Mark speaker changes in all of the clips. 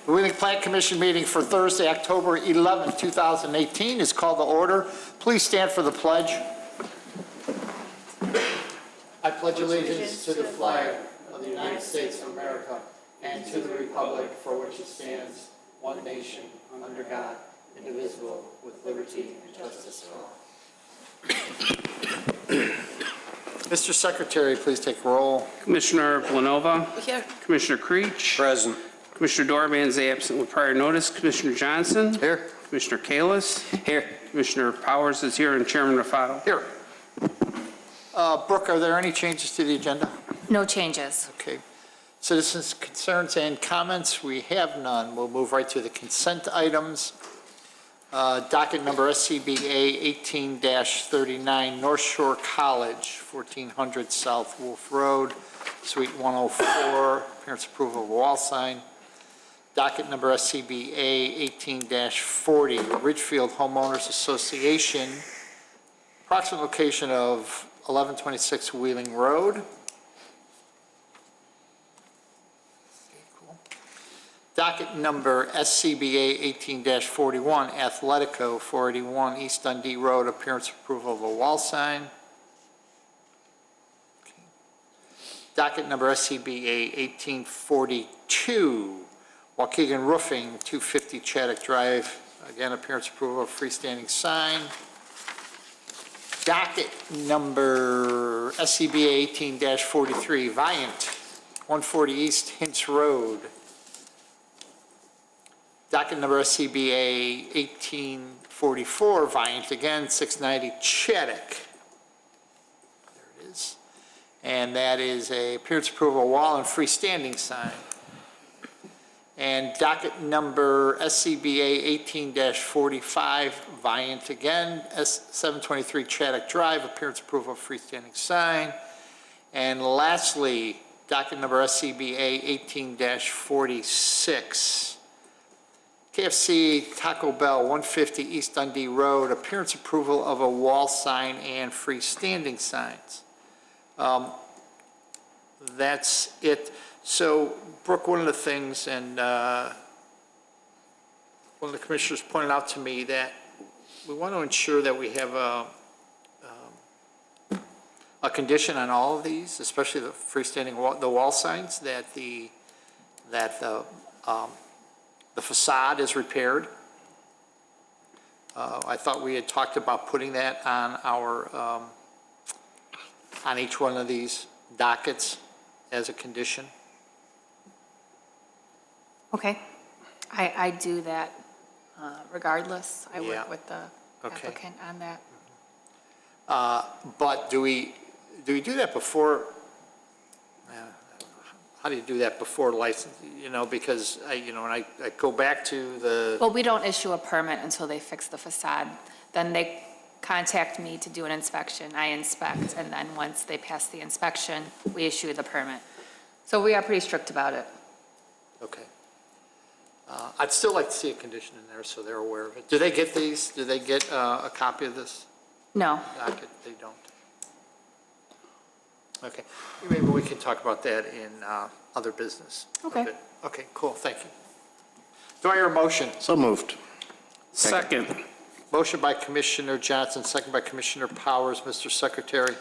Speaker 1: The Wheeling Plat Commission meeting for Thursday, October 11, 2018 is called to order. Please stand for the pledge. I pledge allegiance to the flag of the United States of America and to the republic for which it stands, one nation, under God, indivisible, with liberty and justice for all. Mr. Secretary, please take roll.
Speaker 2: Commissioner Blanova.
Speaker 3: Here.
Speaker 2: Commissioner Creech.
Speaker 4: Present.
Speaker 2: Commissioner Dorban is absent with prior notice. Commissioner Johnson.
Speaker 1: Here.
Speaker 2: Commissioner Kalis.
Speaker 4: Here.
Speaker 2: Commissioner Powers is here, and Chairman Rafato.
Speaker 1: Here. Brooke, are there any changes to the agenda?
Speaker 3: No changes.
Speaker 1: Okay. Citizens' concerns and comments, we have none. We'll move right to the consent items. Docket number SCBA 18-39, North Shore College, 1400 South Wolf Road, Suite 104, appearance approval of wall sign. Docket number SCBA 18-40, Ridgefield Homeowners Association, approximate location of 1126 Wheeling Road. Docket number SCBA 18-41, Athletico, 481 East Dundee Road, appearance approval of a wall sign. Okay. Docket number SCBA 1842, Waukegan Roofing, 250 Chaddock Drive, again, appearance approval of freestanding sign. Docket number SCBA 18-43, Viant, 140 East Hintz Road. Docket number SCBA 1844, Viant again, 690 Chaddock. There it is. And that is a appearance approval wall and freestanding sign. And docket number SCBA 18-45, Viant again, 723 Chaddock Drive, appearance approval of freestanding sign. And lastly, docket number SCBA 18-46, KFC Taco Bell, 150 East Dundee Road, appearance approval of a wall sign and freestanding signs. That's it. So, Brooke, one of the things, and one of the commissioners pointed out to me that we want to ensure that we have a condition on all of these, especially the freestanding wall signs, that the facade is repaired. I thought we had talked about putting that on our, on each one of these dockets as a condition.
Speaker 3: Okay. I do that regardless. I work with the applicant on that.
Speaker 1: But do we do that before? How do you do that before license? You know, because when I go back to the.
Speaker 3: Well, we don't issue a permit until they fix the facade. Then they contact me to do an inspection. I inspect, and then once they pass the inspection, we issue the permit. So we are pretty strict about it.
Speaker 1: Okay. I'd still like to see a condition in there so they're aware of it. Do they get these? Do they get a copy of this
Speaker 3: No.
Speaker 1: docket? They don't. Okay. Maybe we can talk about that in other business.
Speaker 3: Okay.
Speaker 1: Okay, cool. Thank you. Do I hear a motion?
Speaker 4: So moved.
Speaker 2: Second.
Speaker 1: Motion by Commissioner Johnson, second by Commissioner Powers. Mr. Secretary.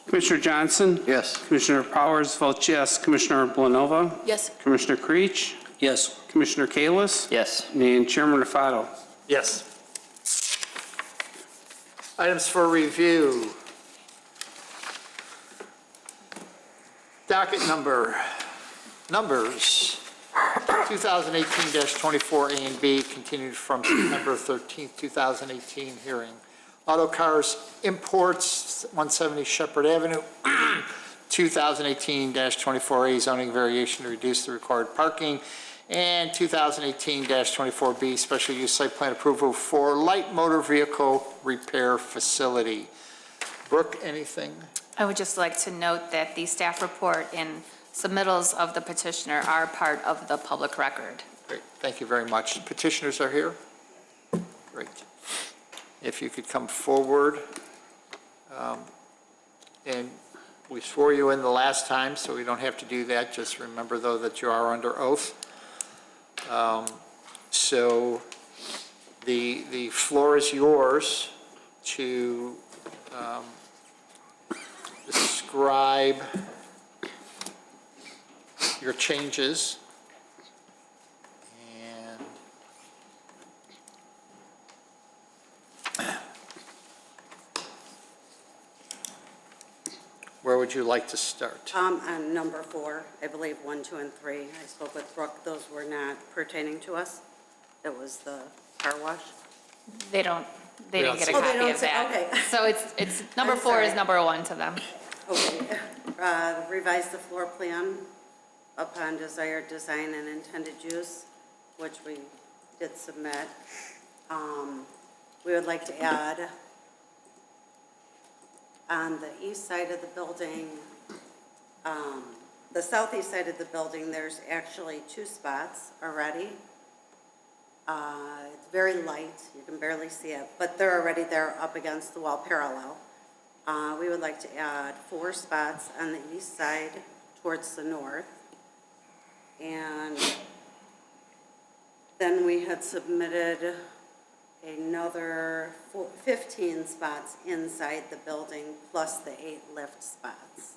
Speaker 2: Commissioner Johnson.
Speaker 4: Yes.
Speaker 2: Commissioner Powers votes yes. Commissioner Blanova.
Speaker 3: Yes.
Speaker 2: Commissioner Creech.
Speaker 4: Yes.
Speaker 2: Commissioner Kalis.
Speaker 4: Yes.
Speaker 2: And Chairman Rafato.
Speaker 1: Yes. Items for review. Docket numbers 2018-24 A and B continued from September 13th, 2018 hearing. Auto Cars Imports, 170 Shepard Avenue, 2018-24A zoning variation to reduce the required parking, and 2018-24B special use site plan approval for light motor vehicle repair facility. Brooke, anything?
Speaker 3: I would just like to note that the staff report and submittals of the petitioner are part of the public record.
Speaker 1: Great, thank you very much. Petitioners are here? Great. If you could come forward. And we swore you in the last time, so we don't have to do that. Just remember, though, that you are under oath. So the floor is yours to describe your changes. And where would you like to start?
Speaker 4: On number 4, I believe 1, 2, and 3, I spoke with Brooke, those were not pertaining to us. It was the car wash.
Speaker 3: They didn't get a
Speaker 1: Oh, they
Speaker 3: copy
Speaker 4: don't
Speaker 3: of
Speaker 4: say-
Speaker 3: that.
Speaker 4: okay.
Speaker 3: So it's, number
Speaker 4: I'm
Speaker 3: 4 is
Speaker 4: sorry.
Speaker 3: number 1 to them.
Speaker 4: Okay, revise the floor plan upon desired design and intended use, which we did submit. We would like to add on the east side of the building, the southeast side of the building, there's actually 2 spots already. It's very light, you can barely see it, but they're already there up against the wall parallel. We would like to add 4 spots on the east side towards the north. And then we had submitted another 15 spots inside the building plus the 8 lift spots.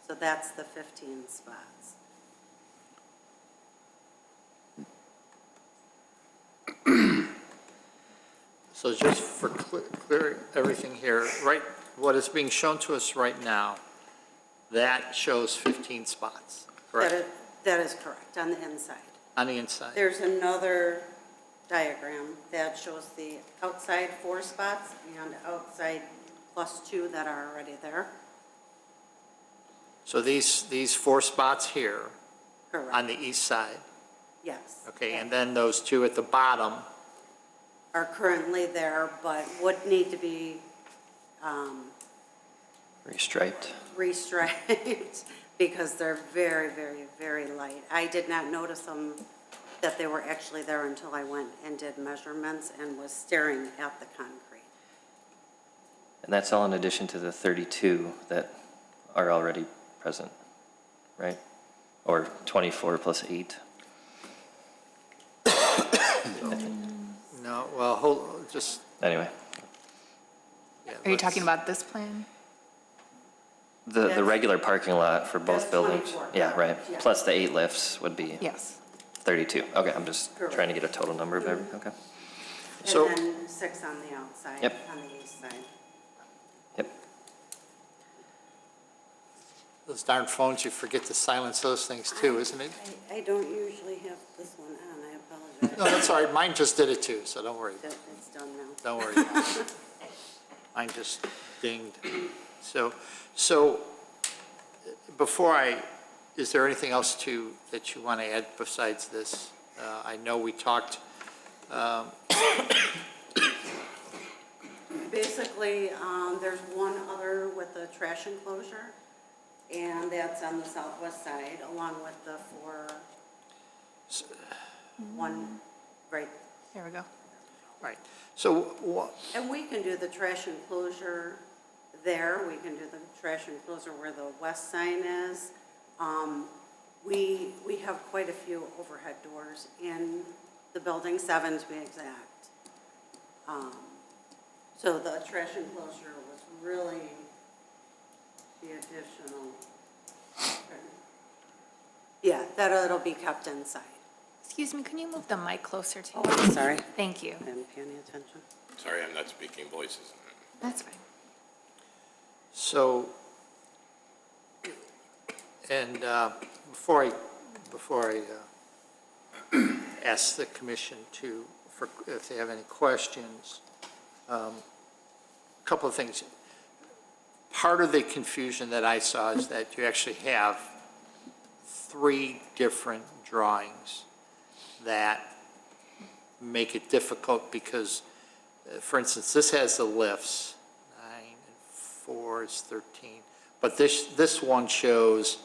Speaker 4: So that's the 15 spots.
Speaker 1: So just for clear everything here, right, what is being shown to us right now, that shows 15 spots, correct?
Speaker 4: That is correct, on the inside.
Speaker 1: On the inside?
Speaker 4: There's another diagram that shows the outside 4 spots and outside plus 2 that are already there.
Speaker 1: So these 4 spots here on
Speaker 4: Correct,
Speaker 1: the east side,
Speaker 4: yes.
Speaker 1: okay, and then those 2 at the bottom,
Speaker 4: Are currently there, but would need to be
Speaker 5: Restriped.
Speaker 4: restriped because they're very, very, very light. I did not notice them, that they were actually there until I went and did measurements and was staring at the concrete.
Speaker 5: And that's all in addition to the 32 that are already present, right? Or 24 plus 8.
Speaker 1: no, well, hold, just,
Speaker 5: Anyway,
Speaker 1: yeah.
Speaker 3: Are you
Speaker 1: let's-
Speaker 3: talking about this plan?
Speaker 5: the
Speaker 4: That's-
Speaker 5: regular parking lot for both
Speaker 4: that's
Speaker 5: buildings.
Speaker 4: 24.
Speaker 5: Yeah, right.
Speaker 4: Yeah.
Speaker 5: Plus the 8 lifts would be
Speaker 3: Yes.
Speaker 5: 32. Okay, I'm just
Speaker 4: Correct.
Speaker 5: trying to get a total number of everything. Okay.
Speaker 1: So-
Speaker 4: And then 6 on the outside,
Speaker 5: Yep.
Speaker 4: on the east side.
Speaker 5: Yep.
Speaker 1: Those darn phones, you forget to silence those things too, isn't it?
Speaker 4: I don't usually have this one on, I apologize.
Speaker 1: No, that's all right, mine just did it too, so don't worry,
Speaker 4: It's done now.
Speaker 1: don't worry. Mine just dinged. So before is there anything else that you want to add besides this? I know we talked,
Speaker 4: Basically, there's one other with the trash enclosure, and that's on the southwest side, along with the 1, right.
Speaker 3: There we go.
Speaker 1: right, so what,
Speaker 4: And we can do the trash enclosure there, we can do the trash enclosure where the west sign is. We have quite a few overhead doors in the building, 7 to be exact. So the trash enclosure was really the additional. Yeah, it'll be kept inside.
Speaker 3: Excuse me, can you move the mic closer to
Speaker 4: Oh,
Speaker 3: you?
Speaker 4: I'm sorry.
Speaker 3: Thank you.
Speaker 4: I didn't pay any attention.
Speaker 6: Sorry, I'm not speaking voices.
Speaker 3: That's fine.
Speaker 1: so, and before I ask the commission if they have any questions, a couple of things. Part of the confusion that I saw is that you actually have 3 different drawings that make it difficult because, for instance, this has the lifts, 9 and 4 is 13. But this one shows,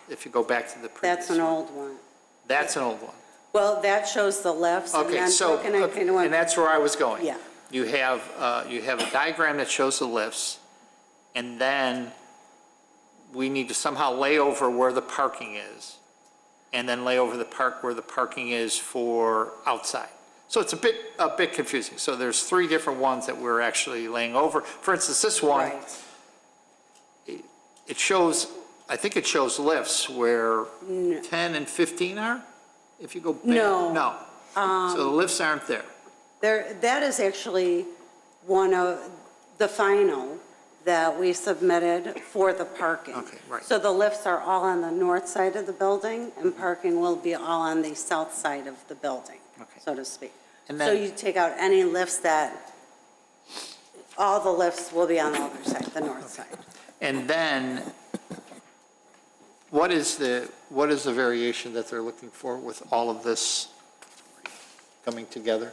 Speaker 1: if you go back to the previous.
Speaker 4: That's an old one.
Speaker 1: That's an old one.
Speaker 4: Well, that shows the lefts, and
Speaker 1: Okay,
Speaker 4: then
Speaker 1: so,
Speaker 4: Brooke and I kind of went.
Speaker 1: and that's where I was going.
Speaker 4: Yeah.
Speaker 1: You have a diagram that shows the lifts, and then we need to somehow lay over where the parking is. and then lay over the park where the parking is for outside. So it's a bit confusing. So there's 3 different ones that we're actually laying over. For instance, this one,
Speaker 4: Right.
Speaker 1: it shows, I think it shows lifts where 10 and 15 are, if you go back.
Speaker 4: No.
Speaker 1: No. So the lifts aren't there.
Speaker 4: That is actually one of the final that we submitted for the parking.
Speaker 1: Okay, right.
Speaker 4: So the lifts are all on the north side of the building, and parking will be all on the south side of the building,
Speaker 1: Okay.
Speaker 4: so to speak.
Speaker 1: And
Speaker 4: So
Speaker 1: then-
Speaker 4: you take out any lifts all the lifts will be on the other side, the north side.
Speaker 1: And then, what is the variation that they're looking for with all of this coming together?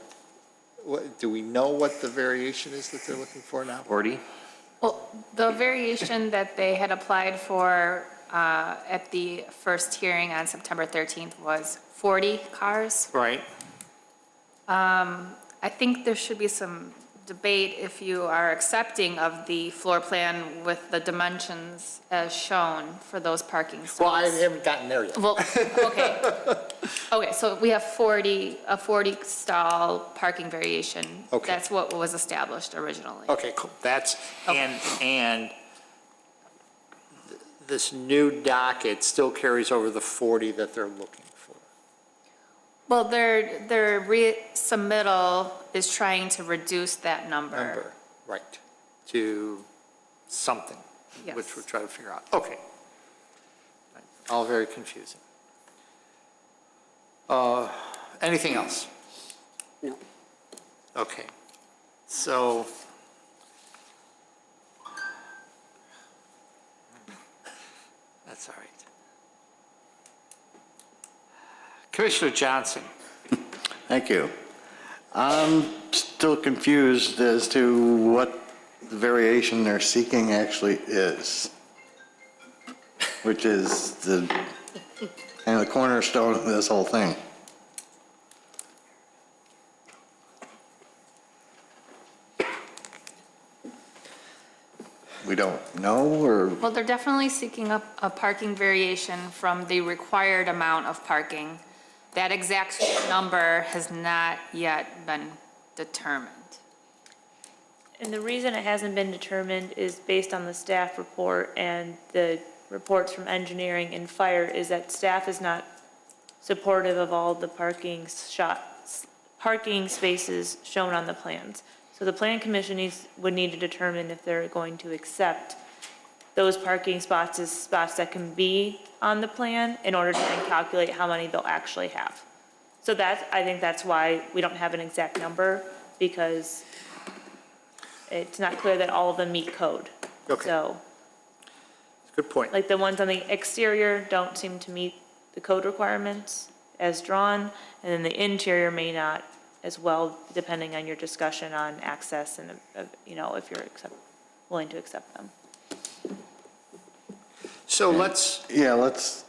Speaker 1: Do we know what the variation is that they're looking for now?
Speaker 5: 40?
Speaker 3: Well, the variation that they had applied for at the first hearing on September 13th was 40 cars.
Speaker 1: Right.
Speaker 3: I think there should be some debate if you are accepting of the floor plan with the dimensions as shown for those parking stalls.
Speaker 1: Well, I haven't gotten there yet.
Speaker 3: Well, okay. Okay, so we have a 40 stall parking variation.
Speaker 1: Okay.
Speaker 3: That's what was established originally.
Speaker 1: Okay, cool. That's,
Speaker 3: Okay.
Speaker 1: and this new docket still carries over the 40 that they're looking for.
Speaker 3: Well, their resubmittal is trying to reduce that number.
Speaker 1: Right, to something,
Speaker 3: Yes.
Speaker 1: which we're trying to figure out. Okay. All very confusing. Anything else?
Speaker 4: No.
Speaker 1: Okay, so. That's all right. Commissioner Johnson.
Speaker 7: Thank you. I'm still confused as to what the variation they're seeking actually is, which is the kind of the cornerstone of this whole thing. We don't know, or?
Speaker 3: Well, they're definitely seeking a parking variation from the required amount of parking. That exact number has not yet been determined.
Speaker 8: And the reason it hasn't been determined is based on the staff report and the reports from engineering and fire, is that staff is not supportive of all the parking spaces shown on the plans. So the plan commission would need to determine if they're going to accept those parking spots as spots that can be on the plan in order to then calculate how many they'll actually have. So I think that's why we don't have an exact number, because it's not clear that all of them meet code.
Speaker 1: Okay.
Speaker 8: So,
Speaker 1: Good point.
Speaker 8: like the ones on the exterior don't seem to meet the code requirements as drawn, and then the interior may not as well, depending on your discussion on access and, if you're willing to accept them.
Speaker 1: So let's,
Speaker 7: Yeah, let's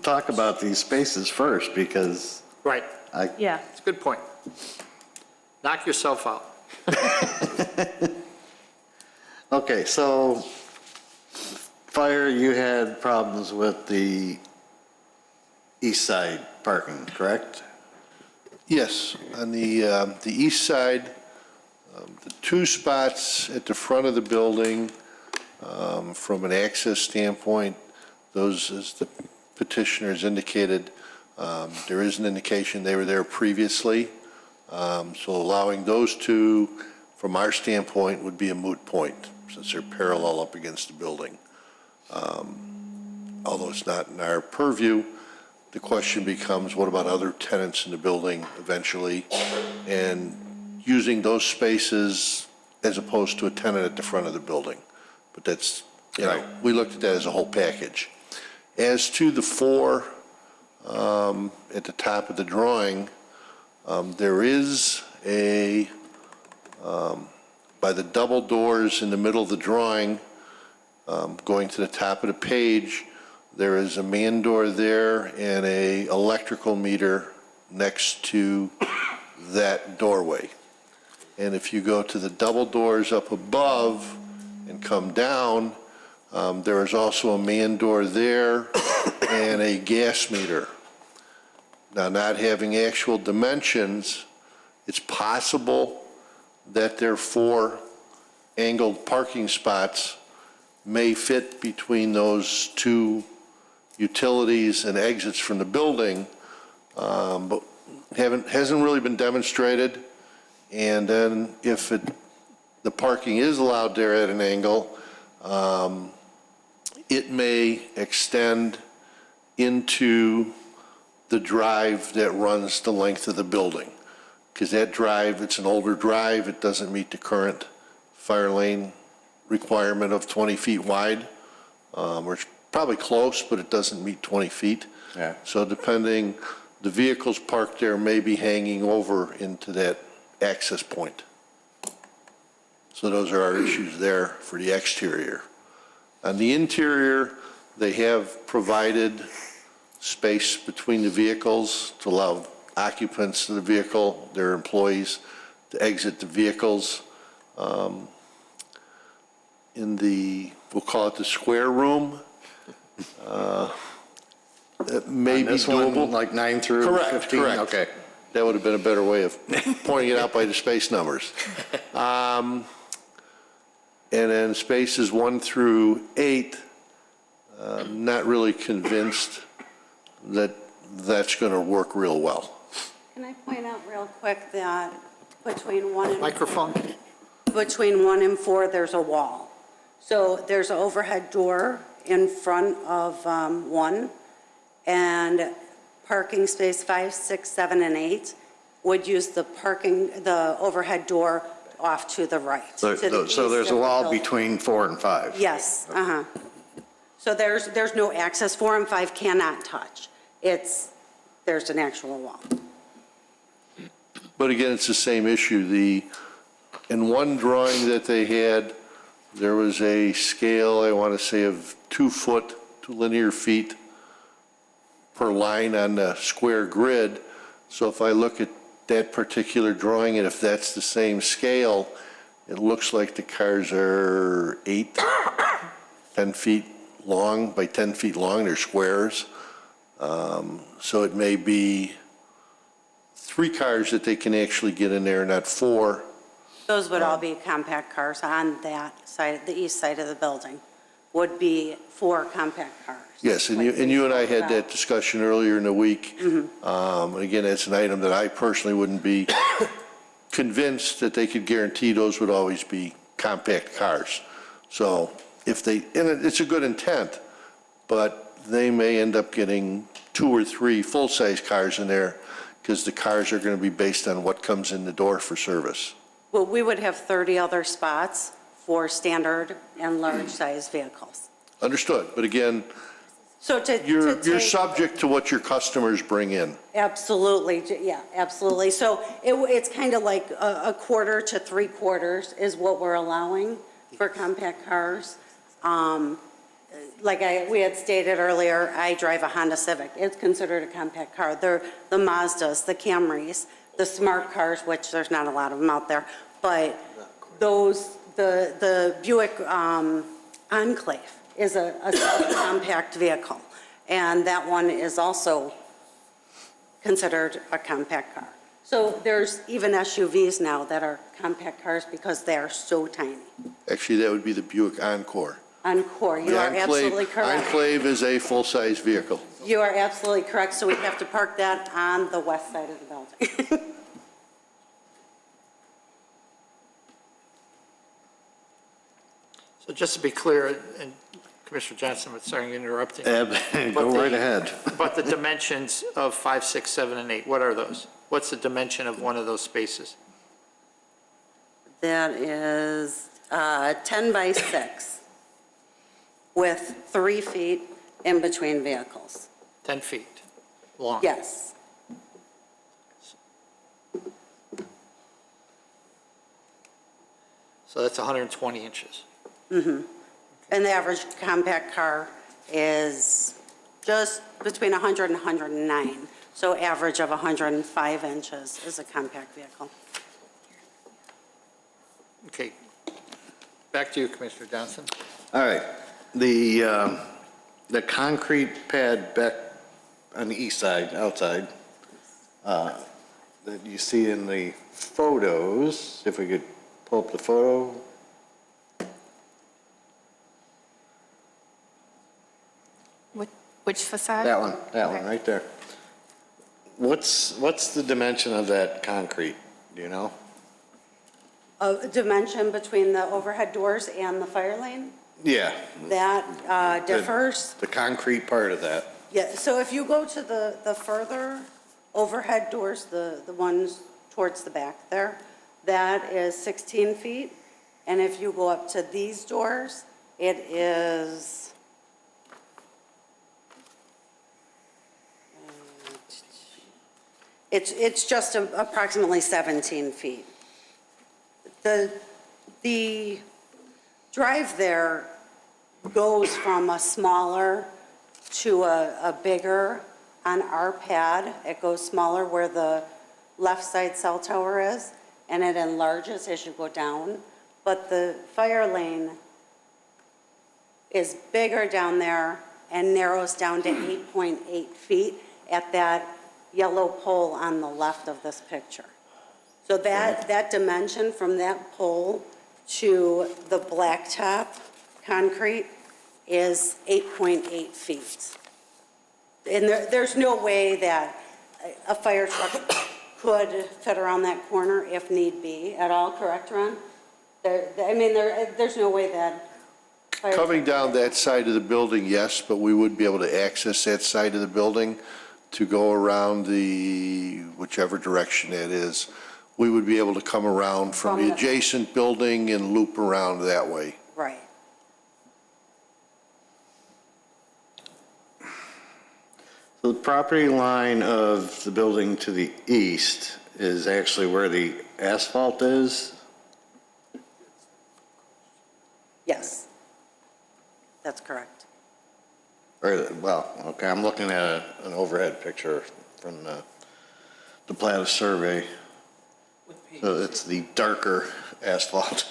Speaker 7: talk about these spaces first, because
Speaker 1: right,
Speaker 8: Yeah.
Speaker 1: it's a good point. Knock yourself out.
Speaker 7: Okay, so fire, you had problems with the east side parking, correct?
Speaker 9: Yes, on the east side, the 2 spots at the front of the building, from an access standpoint, those, as the petitioner has indicated, there is an indication they were there previously. So allowing those 2, from our standpoint, would be a moot point, since they're parallel up against the building. Although it's not in our purview, the question becomes, what about other tenants in the building eventually? And using those spaces as opposed to a tenant at the front of the building. But that's, we looked at that as a whole package. As to the 4 at the top of the drawing, there is by the double doors in the middle of the drawing, going to the top of the page, there is a man door there and a electrical meter next to that doorway. And if you go to the double doors up above and come down, there is also a man door there and a gas meter Now, not having actual dimensions, it's possible that their 4 angled parking spots may fit between those 2 utilities and exits from the building, but hasn't really been demonstrated. And then if the parking is allowed there at an angle, it may extend into the drive that runs the length of the building. Because that drive, it's an older drive, it doesn't meet the current fire lane requirement of 20 feet wide. Or it's probably close, but it doesn't meet 20 feet.
Speaker 7: Yeah.
Speaker 9: So depending, the vehicles parked there may be hanging over into that access point. So those are our issues there for the exterior. On the interior, they have provided space between the vehicles to allow occupants of the vehicle, their employees, to exit the vehicles. In the, we'll call it the square room, that may be
Speaker 7: This one,
Speaker 9: doable.
Speaker 7: like 9 through 15?
Speaker 9: Correct, correct.
Speaker 7: Okay.
Speaker 9: That would have been a better way of pointing it out by the space numbers. And then spaces 1 through 8, not really convinced that that's going to work real well.
Speaker 4: Can I point out real quick that between 1 and
Speaker 1: Microphone?
Speaker 4: between 1 and 4, there's a wall. So there's an overhead door in front of 1, and parking space 5, 6, 7, and 8 would use the overhead door off to the right.
Speaker 7: So
Speaker 4: to the
Speaker 7: so
Speaker 4: east
Speaker 7: there's
Speaker 4: of
Speaker 7: a
Speaker 4: the
Speaker 7: wall
Speaker 4: building.
Speaker 7: between 4 and 5?
Speaker 4: Yes, So there's no access. 4 and 5 cannot touch. There's an actual wall.
Speaker 9: But again, it's the same issue. In one drawing that they had, there was a scale, I want to say, of 2 foot, 2 linear feet per line on the square grid. So if I look at that particular drawing, and if that's the same scale, it looks like the cars are 8, 10 feet long by 10 feet long. They're squares. So it may be 3 cars that they can actually get in there, not 4.
Speaker 4: Those would all be compact cars on that side, the east side of the building, would be 4 compact cars.
Speaker 9: Yes, and
Speaker 4: like
Speaker 9: you and I had
Speaker 4: about.
Speaker 9: that discussion earlier in the week. And again, it's an item that I personally wouldn't be convinced that they could guarantee those would always be compact cars. So if they, and it's a good intent, but they may end up getting 2 or 3 full-size cars in there because the cars are going to be based on what comes in the door for service.
Speaker 4: Well, we would have 30 other spots for standard and large-size vehicles.
Speaker 9: Understood, but again,
Speaker 4: So
Speaker 9: you're
Speaker 4: take-
Speaker 9: subject to what your customers bring in.
Speaker 4: Absolutely, yeah, absolutely. So it's kind of like a quarter to 3/4 is what we're allowing for compact cars. Like we had stated earlier, I drive a Honda Civic. It's considered a compact car. They're the Mazdas, the Camrys, the smart cars, which there's not a lot of them out there, but the Buick Enclave is a compact vehicle, and that one is also considered a compact car. So there's even SUVs now that are compact cars because they are so tiny.
Speaker 9: Actually, that would be the Buick Encore.
Speaker 4: Encore, you
Speaker 9: The
Speaker 4: are absolutely correct.
Speaker 9: Enclave is a full-size vehicle.
Speaker 4: You are absolutely correct, so we have to park that on the west side of the building.
Speaker 1: So just to be clear, and Commissioner Johnson, I'm sorry I'm interrupting.
Speaker 7: Go right ahead.
Speaker 1: But the dimensions of 5, 6, 7, and 8, what are those? What's the dimension of one of those spaces?
Speaker 4: That is 10 by 6 with 3 feet in between vehicles.
Speaker 1: 10 feet long?
Speaker 4: Yes.
Speaker 1: So that's 120 inches.
Speaker 4: And the average compact car is just between 100 and 109. So average of 105 inches is a compact vehicle.
Speaker 1: Okay. Back to you, Commissioner Johnson.
Speaker 7: All right. The concrete pad back on the east side, outside, that you see in the photos, if we could pull up the photo.
Speaker 3: Which facade?
Speaker 7: That one,
Speaker 3: Okay.
Speaker 7: right there. What's the dimension of that concrete, do you know?
Speaker 4: A dimension between the overhead doors and the fire lane,
Speaker 7: Yeah.
Speaker 4: that differs.
Speaker 7: The concrete part of that.
Speaker 4: Yeah, so if you go to the further overhead doors, the ones towards the back there, that is 16 feet. And if you go up to these doors, it is, it's just approximately 17 feet. The drive there goes from a smaller to a bigger on our pad. It goes smaller where the left side cell tower is, and it enlarges as you go down. But the fire lane is bigger down there and narrows down to 8.8 feet at that yellow pole on the left of this picture. So that dimension from that pole to the blacktop concrete is 8.8 feet. And there's no way that a fire truck could fit around that corner if need be at all, correct, Ron? There's no way that.
Speaker 9: Coming down that side of the building, yes, but we would be able to access that side of the building to go around the, whichever direction it is. We would be able to come around from the adjacent building and loop around that way.
Speaker 4: Right.
Speaker 7: So the property line of the building to the east is actually where the asphalt is?
Speaker 4: Yes. That's correct.
Speaker 7: Or, well, okay, I'm looking at an overhead picture from the Plat survey. So it's the darker asphalt,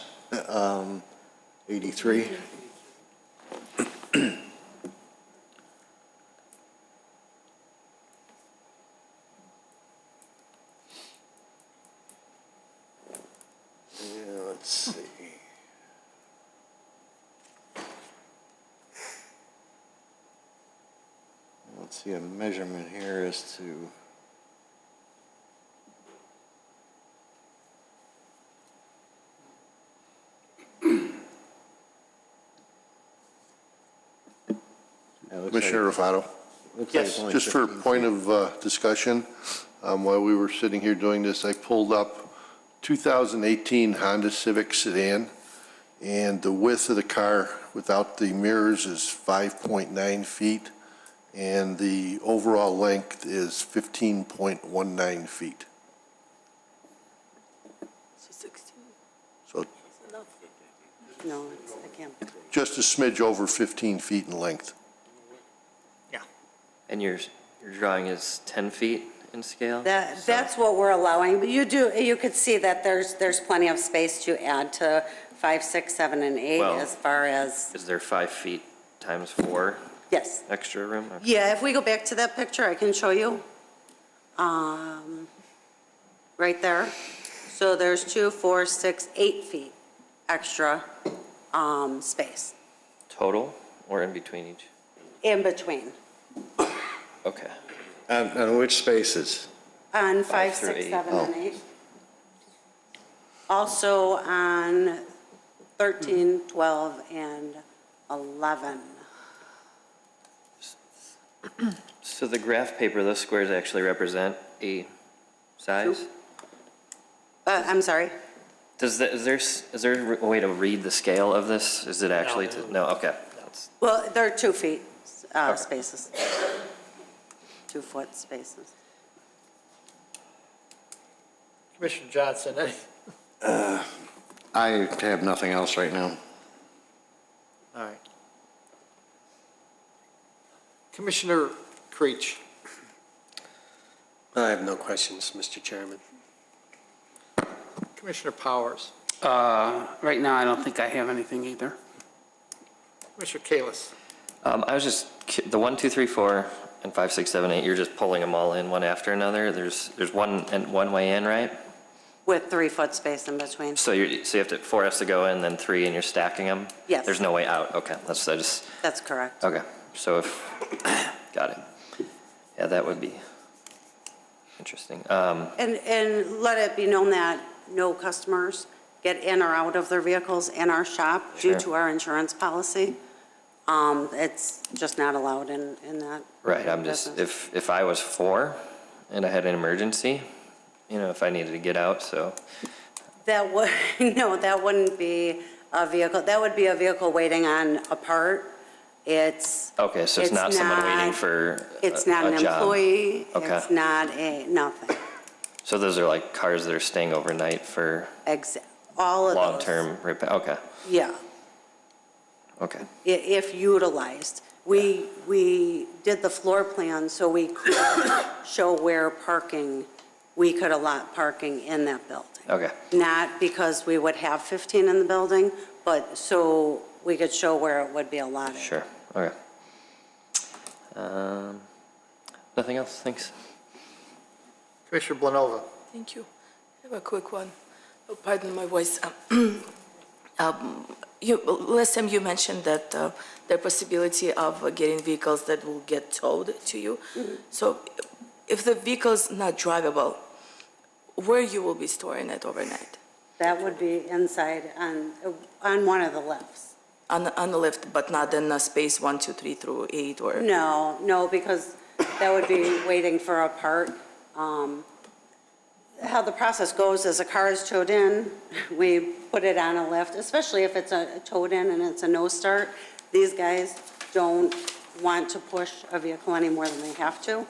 Speaker 7: 83. Yeah, let's see. Let's see a measurement here as to.
Speaker 9: Commissioner Rufato?
Speaker 1: Yes.
Speaker 9: Just for a point of discussion, while we were sitting here doing this, I pulled up 2018 Honda Civic sedan, and the width of the car without the mirrors is 5.9 feet, and the overall length is 15.19 feet. So
Speaker 4: No, I can't.
Speaker 9: just a smidge over 15 feet in length.
Speaker 5: And your drawing is 10 feet in scale?
Speaker 4: That's what we're allowing, but you could see that there's plenty of space to add to 5, 6, 7, and 8
Speaker 5: Well,
Speaker 4: as far as,
Speaker 5: Is there 5 feet times 4
Speaker 4: yes.
Speaker 5: extra room? Okay.
Speaker 4: Yeah, if we go back to that picture, I can show you. Right there. So there's 2, 4, 6, 8 feet extra space
Speaker 5: Total or in between each?
Speaker 4: in between
Speaker 5: Okay.
Speaker 7: On which spaces?
Speaker 4: on 5,
Speaker 5: 5 through
Speaker 4: 6,
Speaker 5: 8.
Speaker 4: 7, and 8. Also on 13, 12, and 11.
Speaker 5: So the graph paper, those squares actually represent a size?
Speaker 4: I'm sorry.
Speaker 5: Is there a way to read the scale of this? Is it actually, no, okay. That's-
Speaker 4: Well, they're 2 feet spaces. 2 foot spaces.
Speaker 1: Commissioner Johnson, any?
Speaker 7: I have nothing else right now.
Speaker 1: All right. Commissioner Creech.
Speaker 10: I have no questions, Mr. Chairman.
Speaker 1: Commissioner Powers.
Speaker 2: Right now, I don't think I have anything either.
Speaker 1: Commissioner Kalis.
Speaker 5: I was just, the 1, 2, 3, 4, And 5, 6, 7, 8, you're just pulling them all in one after another? There's one way in, right?
Speaker 4: With 3-foot space in between.
Speaker 5: So you have to, 4 has to go in, then 3, and you're stacking them?
Speaker 4: Yes.
Speaker 5: There's no way out, okay,
Speaker 4: That's correct.
Speaker 5: okay, so got it. Yeah, that would be interesting.
Speaker 4: And let it be known that no customers get in or out of their vehicles in our shop due
Speaker 5: Sure.
Speaker 4: to our insurance policy. It's just not allowed in that.
Speaker 5: Right, I'm just, if I was 4 and I had an emergency, if I needed to get out, so,
Speaker 4: That would, no, that wouldn't be a vehicle, that would be a vehicle waiting on a part. It's.
Speaker 5: okay, so it's not someone waiting for
Speaker 4: It's not
Speaker 5: a
Speaker 4: an
Speaker 5: job.
Speaker 4: employee.
Speaker 5: Okay.
Speaker 4: It's not nothing.
Speaker 5: So those are like cars that are staying overnight for
Speaker 4: All of those.
Speaker 5: long-term repair, okay,
Speaker 4: Yeah,
Speaker 5: okay,
Speaker 4: if utilized. We did the floor plan so we could show where we could allot parking in that building.
Speaker 5: okay,
Speaker 4: Not because we would have 15 in the building, but so we could show where it would be allotted.
Speaker 5: sure, okay. Nothing else, thanks.
Speaker 1: Commissioner Blanova.
Speaker 11: Thank you. I have a quick one. Oh, pardon my voice. Last time you mentioned that the possibility of getting vehicles that will get towed to you. So if the vehicle's not drivable, where you will be storing it overnight?
Speaker 4: That would be inside on one of the lifts.
Speaker 11: On the lift, but not in space 1, 2, 3 through 8 or?
Speaker 4: No, because that would be waiting for a part. How the process goes is a car is towed in, we put it on a lift, especially if it's towed in and it's a no start. These guys don't want to push a vehicle any more than they have to.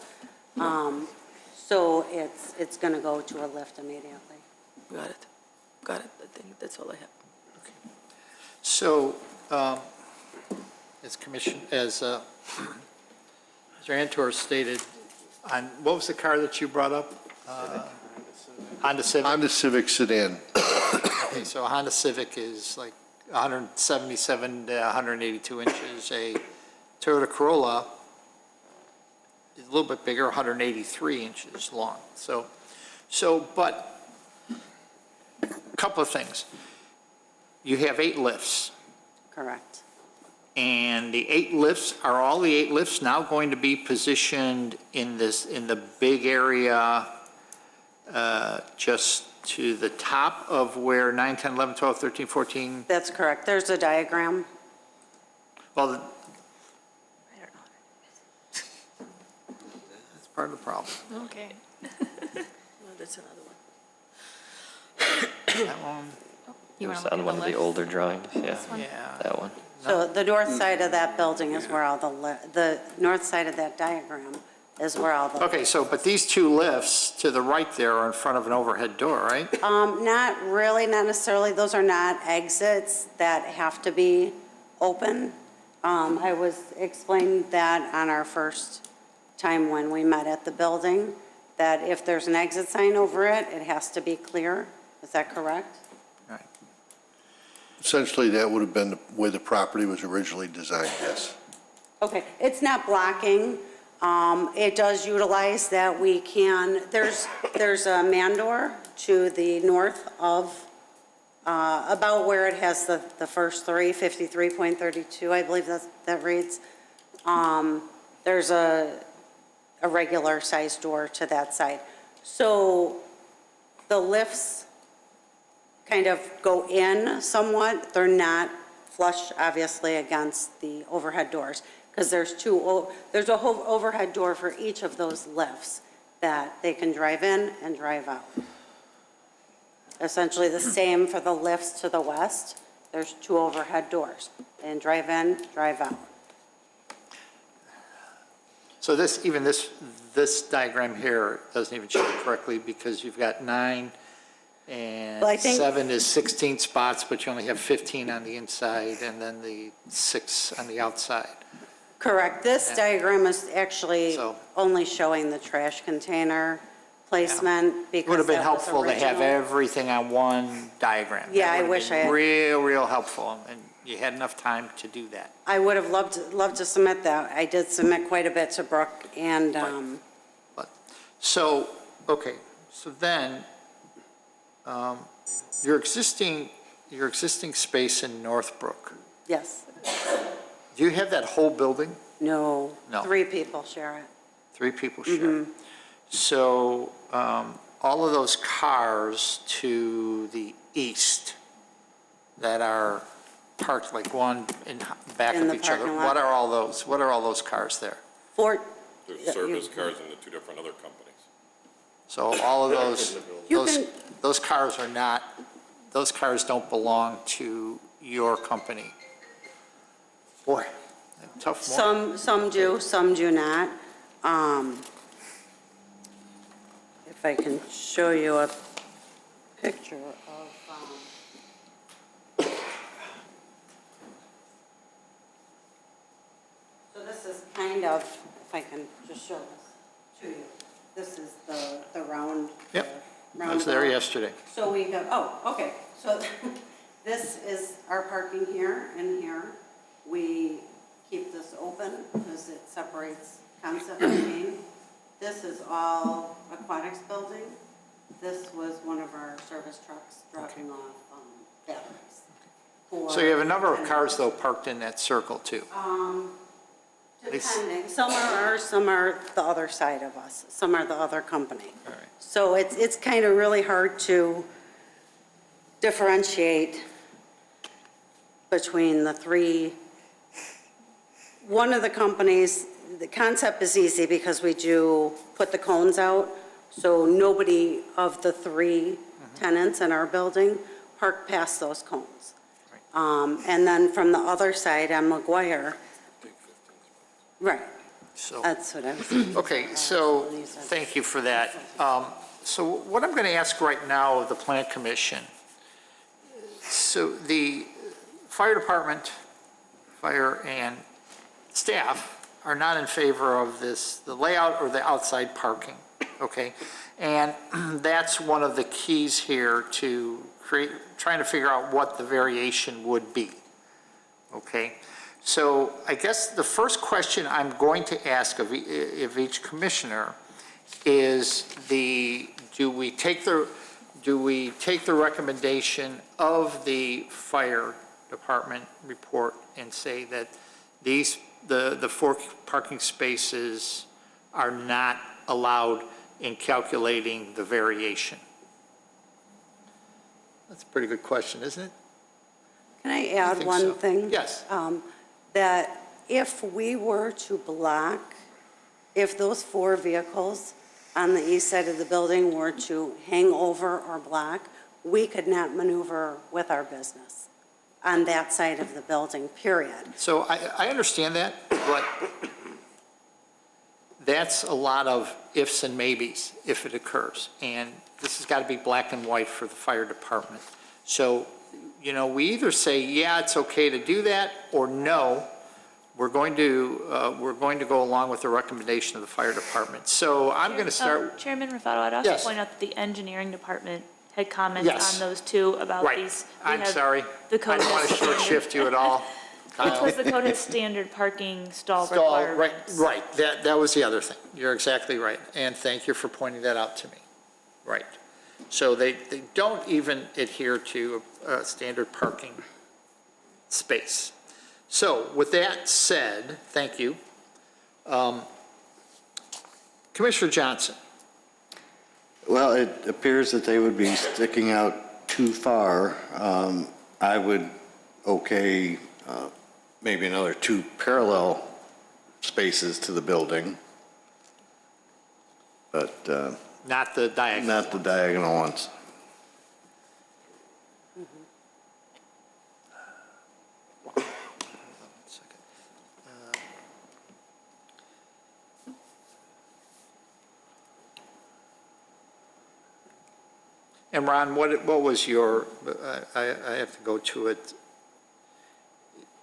Speaker 4: So it's going to go to a lift immediately.
Speaker 11: Got it. I think that's all I have.
Speaker 1: So, as Mr. Antor stated, what was the car that you brought up? Honda Civic?
Speaker 9: Honda Civic sedan.
Speaker 1: Okay, so a Honda Civic is like 177 to 182 inches. A Toyota Corolla is a little bit bigger, 183 inches long. But a couple of things. You have 8 lifts.
Speaker 4: Correct.
Speaker 1: And the 8 lifts, are all the 8 lifts now going to be positioned in the big area just to the top of where 9, 10, 11, 12, 13, 14?
Speaker 4: That's correct. There's a diagram.
Speaker 1: Well, that's part of the problem.
Speaker 11: Okay. That's another one.
Speaker 1: That one,
Speaker 3: You
Speaker 5: It
Speaker 3: want
Speaker 5: was
Speaker 3: to
Speaker 5: on
Speaker 3: look
Speaker 5: one
Speaker 3: at
Speaker 5: of
Speaker 3: the
Speaker 5: the
Speaker 3: list?
Speaker 5: older drawings, yeah,
Speaker 1: yeah.
Speaker 5: that one.
Speaker 4: So the north side of that building is where all the north side of that diagram is where all the.
Speaker 1: Okay, but these 2 lifts to the right there are in front of an overhead door, right?
Speaker 4: Not really, not necessarily. Those are not exits that have to be open. I was explained that on our first time when we met at the building, that if there's an exit sign over it, it has to be clear. Is that correct?
Speaker 1: Right.
Speaker 9: Essentially, that would have been the way the property was originally designed, yes.
Speaker 4: Okay, it's not blocking. It does utilize that we can, there's a man door to the north of, about where it has the first 3, 53.32, I believe that reads. There's a regular sized door to that side. So the lifts kind of go in somewhat. They're not flush, obviously, against the overhead doors, because there's a whole overhead door for each of those lifts that they can drive in and drive out. Essentially the same for the lifts to the west. There's 2 overhead doors, and drive in, drive out.
Speaker 1: So this diagram here doesn't even show it correctly because you've got 9 and
Speaker 4: Well, I think-
Speaker 1: 7 is 16 spots, but you only have 15 on the inside and then the 6 on the outside.
Speaker 4: Correct. This
Speaker 1: Yeah.
Speaker 4: diagram is actually
Speaker 1: So-
Speaker 4: only showing the trash container placement because
Speaker 1: It would have been
Speaker 4: that was
Speaker 1: helpful to have
Speaker 4: original.
Speaker 1: everything on one diagram.
Speaker 4: Yeah,
Speaker 1: That
Speaker 4: I
Speaker 1: would have
Speaker 4: wish
Speaker 1: been
Speaker 4: I had-
Speaker 1: real helpful. And You had enough time to do that.
Speaker 4: I would have loved to submit that. I did submit quite a bit to Brooke, and,
Speaker 1: But, so, okay, so then, your existing space in Northbrook,
Speaker 4: yes,
Speaker 1: do you have that whole building?
Speaker 4: no.
Speaker 1: No.
Speaker 4: 3 people share it.
Speaker 1: 3 people share. So, all of those cars to the east that are parked like one in back
Speaker 4: In
Speaker 1: of
Speaker 4: the
Speaker 1: each other,
Speaker 4: parking lot.
Speaker 1: what are all those? What are all those cars there?
Speaker 6: There's service cars in the 2 different other companies.
Speaker 1: So all of those,
Speaker 4: You can-
Speaker 1: those cars are not, those cars don't belong to your company. Boy, tough morning.
Speaker 4: Some do not. If I can show you a picture of, so this is kind of, if I can just show this to you. This is the round.
Speaker 1: Yep,
Speaker 4: the
Speaker 1: I was there
Speaker 4: roundabout.
Speaker 1: yesterday.
Speaker 4: So we have, okay, so this is our parking here and here. We keep this open because it separates concept and main. This is all aquatics building. This was one of our service trucks dropping off batteries.
Speaker 1: So you have a number of cars though parked in that circle too.
Speaker 4: Depending, some are ours, some are the other side of us, some are the other company.
Speaker 1: All right.
Speaker 4: So it's kind of really hard to differentiate between the 3. One of the companies, the concept is easy because we do put the cones out, so nobody of the 3 tenants in our building park past those cones. And then from the other side on McGuire, right,
Speaker 1: So,
Speaker 4: that's what I was.
Speaker 1: okay, so thank you for that. So what I'm going to ask right now of the Plan Commission, so the fire department, fire and staff are not in favor of this, the layout or the outside parking, okay? And that's one of the keys here to trying to figure out what the variation would be, okay? So I guess the first question I'm going to ask of each commissioner is do we take the recommendation of the fire department report and say that the 4 parking spaces are not allowed in calculating the variation? That's a pretty good question, isn't it?
Speaker 4: Can I
Speaker 1: I
Speaker 4: add
Speaker 1: think
Speaker 4: one
Speaker 1: so.
Speaker 4: thing?
Speaker 1: Yes.
Speaker 4: That if we were to block, if those 4 vehicles on the east side of the building were to hang over or block, we could not maneuver with our business on that side of the building, period.
Speaker 1: So I understand that, but that's a lot of ifs and maybes if it occurs. And this has got to be black and white for the fire department. So, you know, we either say, yeah, it's okay to do that, or no, we're going to go along with the recommendation of the fire department. So I'm going to start.
Speaker 8: Chairman Rafato, I'd also
Speaker 1: Yes.
Speaker 8: point out that the engineering department had comments
Speaker 1: Yes.
Speaker 8: on those too about
Speaker 1: Right.
Speaker 8: these.
Speaker 1: I'm
Speaker 8: have
Speaker 1: sorry.
Speaker 8: The
Speaker 1: I
Speaker 8: code
Speaker 1: don't want to
Speaker 8: has
Speaker 1: short
Speaker 8: standard-
Speaker 1: shift you at all.
Speaker 8: Because the code has standard parking stall
Speaker 1: Stall,
Speaker 8: requirements.
Speaker 1: right, that was the other thing. You're exactly right, and thank you for pointing that out to me. Right. So they don't even adhere to a standard parking space. So with that said, thank you. Commissioner Johnson.
Speaker 7: Well, it appears that they would be sticking out too far. I would maybe another 2 parallel spaces to the building, but
Speaker 1: Not the diagonal.
Speaker 7: not the diagonal ones.
Speaker 1: And Ron, what was your, I have to go to it,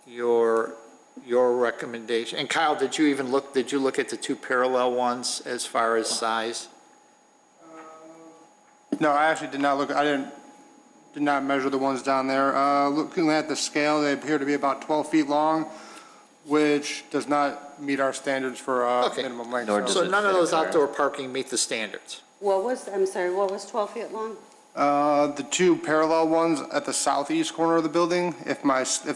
Speaker 1: your recommendation? And Kyle, did you look at the 2 parallel ones as far as size?
Speaker 12: No, I actually did not look, I didn't did not measure the ones down there. Looking at the scale, they appear to be about 12 feet long, which does not meet our standards for
Speaker 1: Okay.
Speaker 12: minimum length.
Speaker 5: Nor
Speaker 12: So-
Speaker 5: does
Speaker 1: So
Speaker 5: it
Speaker 1: none of
Speaker 5: fit a
Speaker 1: those
Speaker 5: car?
Speaker 1: outdoor parking meet the standards?
Speaker 4: What was 12 feet long?
Speaker 12: The two parallel ones at the southeast corner of the building, if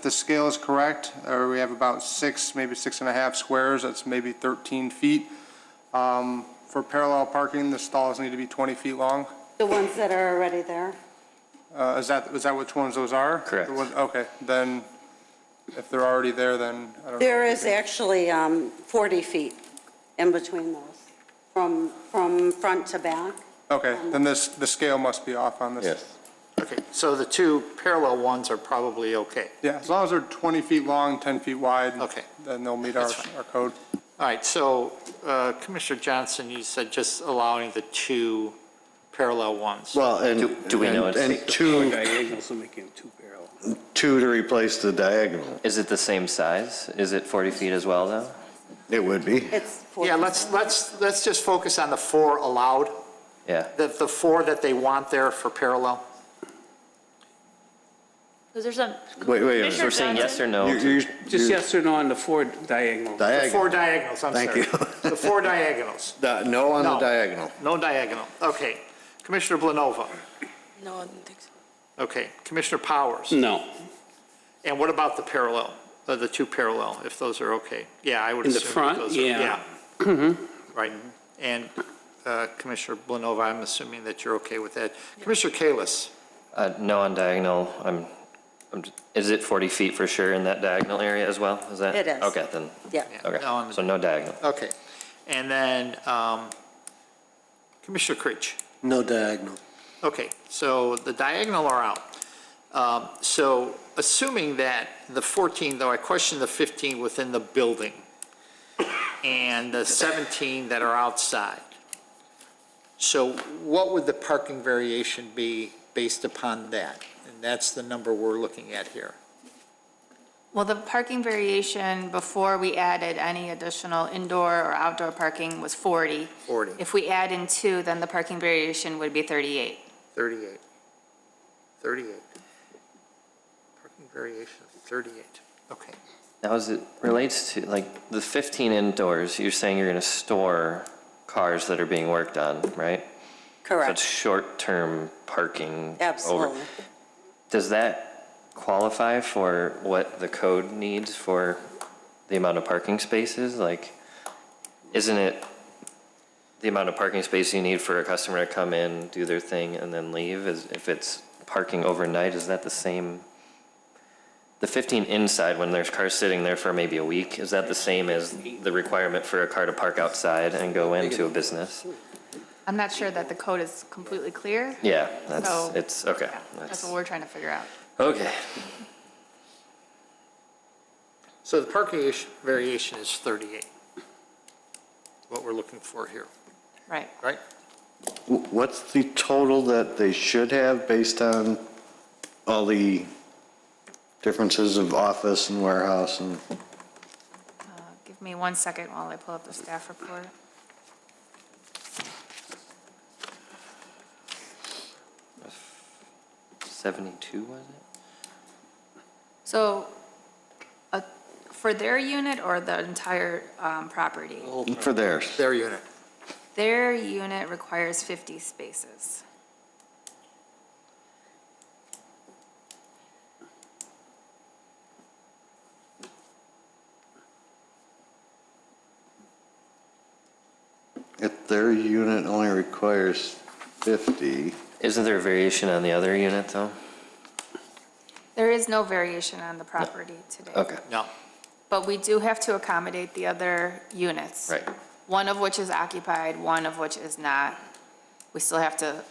Speaker 12: the scale is correct, or we have about 6, maybe 6.5 squares, that's maybe 13 feet. For parallel parking, the stalls need to be 20 feet long.
Speaker 4: The ones that are already there?
Speaker 12: Is that which ones those are?
Speaker 5: Correct.
Speaker 12: Okay, then if they're already there, then I don't know.
Speaker 4: There is actually 40 feet in between those, from front to back.
Speaker 12: Okay, then the scale must be off on this.
Speaker 7: Yes.
Speaker 1: Okay, so the two parallel ones are probably okay.
Speaker 12: Yeah, as long as they're 20 feet long, 10 feet wide.
Speaker 1: Okay.
Speaker 12: Then they'll meet our
Speaker 1: That's fine.
Speaker 12: code.
Speaker 1: All right, so Commissioner Johnson, you said just allowing the two parallel ones.
Speaker 7: Well, and.
Speaker 5: Do we know it's-
Speaker 7: And
Speaker 2: Four
Speaker 7: two
Speaker 2: diagonals will make him two parallel.
Speaker 7: to replace the diagonal.
Speaker 5: Is it the same size? Is it 40 feet as well, though?
Speaker 7: It would be.
Speaker 4: It's 40.
Speaker 1: Yeah, let's just focus on the 4 allowed,
Speaker 5: Yeah.
Speaker 1: the 4 that they want there for parallel.
Speaker 8: Because there's some.
Speaker 7: Wait,
Speaker 8: Commissioner
Speaker 5: We're saying yes or no?
Speaker 7: You're-
Speaker 2: Just yes or no on the 4 diagonal.
Speaker 1: The 4
Speaker 7: Diagonal.
Speaker 1: diagonals, I'm sorry.
Speaker 7: Thank you.
Speaker 1: The 4 diagonals.
Speaker 7: No on the
Speaker 1: No.
Speaker 7: diagonal.
Speaker 1: No diagonal. Okay. Commissioner Blanova.
Speaker 11: No, I don't think so.
Speaker 1: Okay. Commissioner Powers.
Speaker 2: No.
Speaker 1: And what about the parallel, the 2 parallel, if those are okay? Yeah, I would
Speaker 2: In the
Speaker 1: assume.
Speaker 2: front,
Speaker 1: those are-
Speaker 2: yeah.
Speaker 1: Right. And Commissioner Blanova, I'm assuming that you're okay with that. Commissioner Kalis.
Speaker 5: No on diagonal. Is it 40 feet for sure in that diagonal area as well? Is that?
Speaker 4: It is.
Speaker 5: Okay, then,
Speaker 4: Yeah.
Speaker 5: okay.
Speaker 1: No on the-
Speaker 5: So no diagonal.
Speaker 1: Okay. And then Commissioner Creech.
Speaker 10: No diagonal.
Speaker 1: Okay, so the diagonal are out. So assuming that the 14, though I question the 15 within the building and the 17 that are outside. So what would the parking variation be based upon that? And that's the number we're looking at here.
Speaker 3: Well, the parking variation before we added any additional indoor or outdoor parking was 40.
Speaker 1: 40.
Speaker 3: If we add in 2, then the parking variation would be 38.
Speaker 1: 38. 38. Parking variation of 38. Okay.
Speaker 5: Now, as it relates to, like, the 15 indoors, you're saying you're going to store cars that are being worked on, right? So it's
Speaker 4: Correct.
Speaker 5: short-term parking.
Speaker 4: Absolutely.
Speaker 5: Does that qualify for what the code needs for the amount of parking spaces? Like, isn't it the amount of parking space you need for a customer to come in, do their thing, and then leave? If it's parking overnight, is that the same? The 15 inside, when there's cars sitting there for maybe a week, is that the same as the requirement for a car to park outside and go into a business?
Speaker 3: I'm not sure that the code is completely clear.
Speaker 5: Yeah,
Speaker 3: So-
Speaker 5: it's, okay.
Speaker 3: That's what we're trying to figure out.
Speaker 5: Okay.
Speaker 1: So the parking variation is 38. What we're looking for here,
Speaker 3: Right.
Speaker 1: right?
Speaker 7: What's the total that they should have based on all the differences of office and warehouse and?
Speaker 3: Give me 1 second while I pull up the staff report.
Speaker 5: $72, was it?
Speaker 3: So for their unit or the entire property?
Speaker 7: For theirs.
Speaker 1: Their unit.
Speaker 3: Their unit requires 50 spaces.
Speaker 7: If their unit only requires 50,
Speaker 5: Isn't there a variation on the other unit, though?
Speaker 3: There is no variation on the property today.
Speaker 5: Okay,
Speaker 1: No.
Speaker 3: But we do have to accommodate the other units.
Speaker 5: right.
Speaker 3: One of which is occupied, one of which is not. We still have to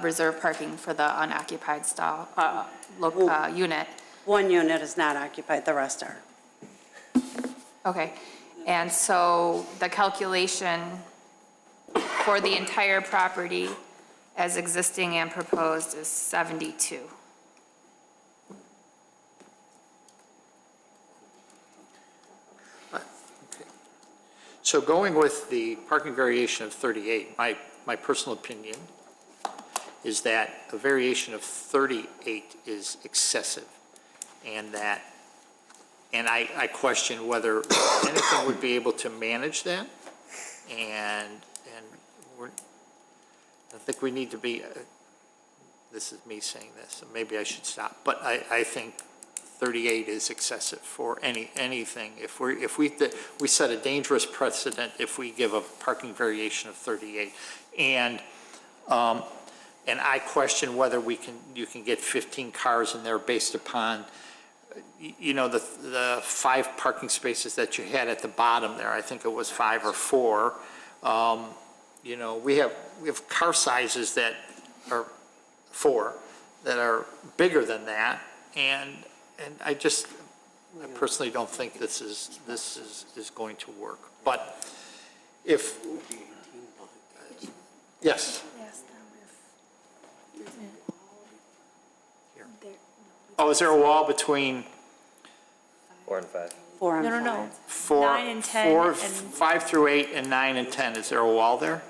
Speaker 3: reserve parking for the unoccupied unit.
Speaker 4: One unit is not occupied, the rest are.
Speaker 3: Okay, and so the calculation for the entire property as existing and proposed is 72.
Speaker 1: So going with the parking variation of 38, my personal opinion is that a variation of 38 is excessive, and I question whether anything would be able to manage that, and I think we need to be, this is me saying this, so maybe I should stop, but I think 38 is excessive for anything. If we set a dangerous precedent if we give a parking variation of 38. And I question whether you can get 15 cars in there based upon, you know, the 5 parking spaces that you had at the bottom there. I think it was 5 or 4. You know, we have car sizes that are 4 that are bigger than that, and I personally don't think this is going to work. But if, yes. Here. Oh, is there a wall between
Speaker 5: 4 and 5.
Speaker 4: 4 and 5.
Speaker 8: No.
Speaker 1: 4,
Speaker 8: 9 and 10
Speaker 1: 5 through 8, and 9 and 10? Is there a wall there?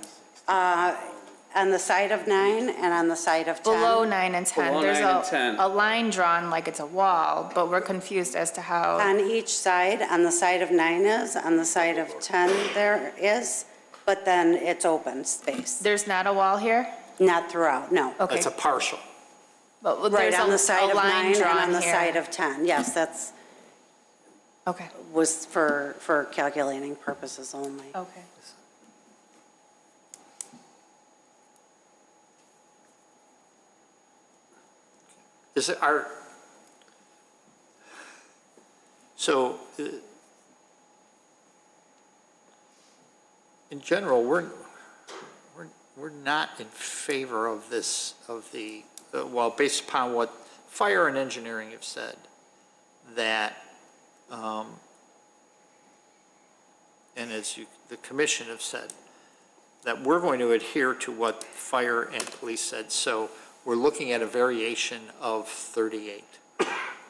Speaker 4: On the side of 9 and on the side of 10.
Speaker 3: Below 9 and 10,
Speaker 2: Below
Speaker 3: there's
Speaker 2: 9 and 10.
Speaker 3: a line drawn like it's a wall, but we're confused as to how.
Speaker 4: On each side, on the side of 9 is, on the side of 10 there is, but then it's open space.
Speaker 3: There's not a wall here?
Speaker 4: Not throughout, no.
Speaker 3: Okay.
Speaker 1: It's a partial.
Speaker 3: But
Speaker 4: Right
Speaker 3: there's
Speaker 4: on the side
Speaker 3: a
Speaker 4: of
Speaker 3: line
Speaker 4: 9 and
Speaker 3: drawn
Speaker 4: on the
Speaker 3: here.
Speaker 4: side of 10. Yes, that's,
Speaker 3: Okay,
Speaker 4: was for calculating purposes only.
Speaker 3: okay.
Speaker 1: Is it our, so, in general, we're not in favor of this, well, based upon what fire and engineering have said, that, and as the commission have said, that we're going to adhere to what fire and police said. So we're looking at a variation of 38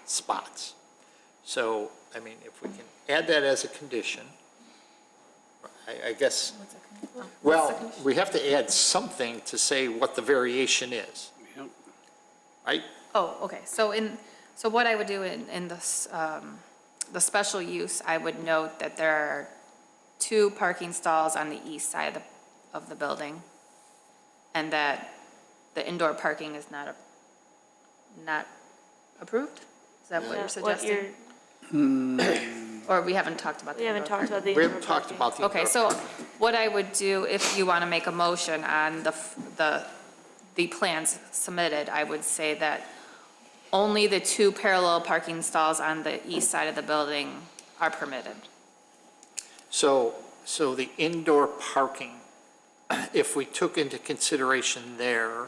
Speaker 1: spots. So, I mean, if we can add that as a condition, I guess, well, we have to add something to say what the variation is,
Speaker 2: Yep.
Speaker 1: right?
Speaker 3: Oh, okay, so what I would do in this, the special use, I would note that there are 2 parking stalls on the east side of the building, and that the indoor parking is not approved? Is that what you're suggesting? Or we haven't talked about the
Speaker 8: We haven't
Speaker 3: indoor
Speaker 8: talked about the
Speaker 1: We
Speaker 8: indoor
Speaker 1: haven't talked
Speaker 8: parking.
Speaker 1: about the
Speaker 3: Okay,
Speaker 1: indoor
Speaker 3: so what I would do, if you want to make a motion on the plans submitted, I would say that only the 2 parallel parking stalls on the east side of the building are permitted.
Speaker 1: So the indoor parking, if we took into consideration there,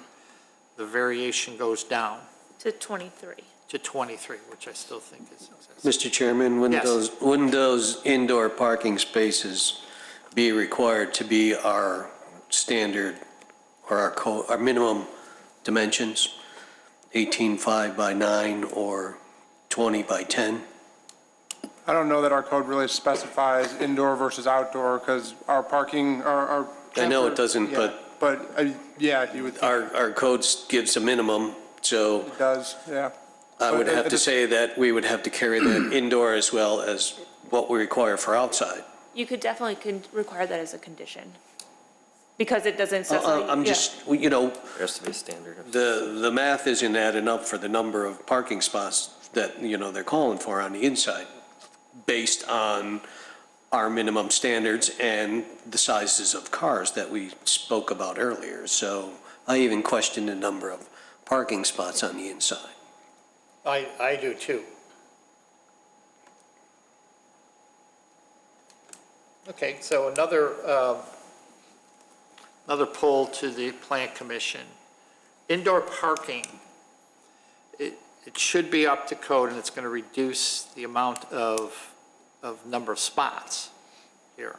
Speaker 1: the variation goes down
Speaker 8: To 23.
Speaker 1: to 23, which I still think is excessive.
Speaker 10: Mr. Chairman, wouldn't
Speaker 1: Yes.
Speaker 10: those indoor parking spaces be required to be our standard or our minimum dimensions? 18.5 by 9 or 20 by 10?
Speaker 12: I don't know that our code really specifies indoor versus outdoor, because our parking, our.
Speaker 10: I know it doesn't,
Speaker 12: Yeah,
Speaker 10: but
Speaker 12: But, yeah, you would think
Speaker 10: our code gives a minimum, so
Speaker 12: it does, yeah.
Speaker 10: I would
Speaker 12: But
Speaker 10: have
Speaker 12: it
Speaker 10: to
Speaker 12: is-
Speaker 10: say that we would have to carry that indoor as well as what we require for outside.
Speaker 8: You could definitely require that as a condition, because it doesn't
Speaker 10: I'm
Speaker 8: specify.
Speaker 10: just, you know,
Speaker 5: There has to be a standard.
Speaker 10: the math isn't adding up for the number of parking spots that, you know, they're calling for on the inside, based on our minimum standards and the sizes of cars that we spoke about earlier. So I even question the number of parking spots on the inside.
Speaker 1: I do too. Okay, so another poll to the Plan Commission. Indoor parking, it should be up to code, and it's going to reduce the amount of number of spots here.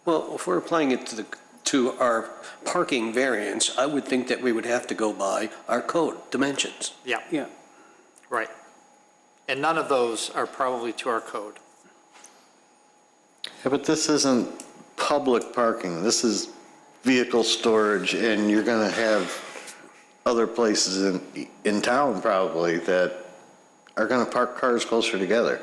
Speaker 10: Well, if we're applying it to our parking variance, I would think that we would have to go by our code dimensions.
Speaker 1: Yeah,
Speaker 2: Yeah.
Speaker 1: right. And none of those are probably to our code.
Speaker 7: Yeah, but this isn't public parking. This is vehicle storage, and you're going to have other places in town probably that are going to park cars closer together.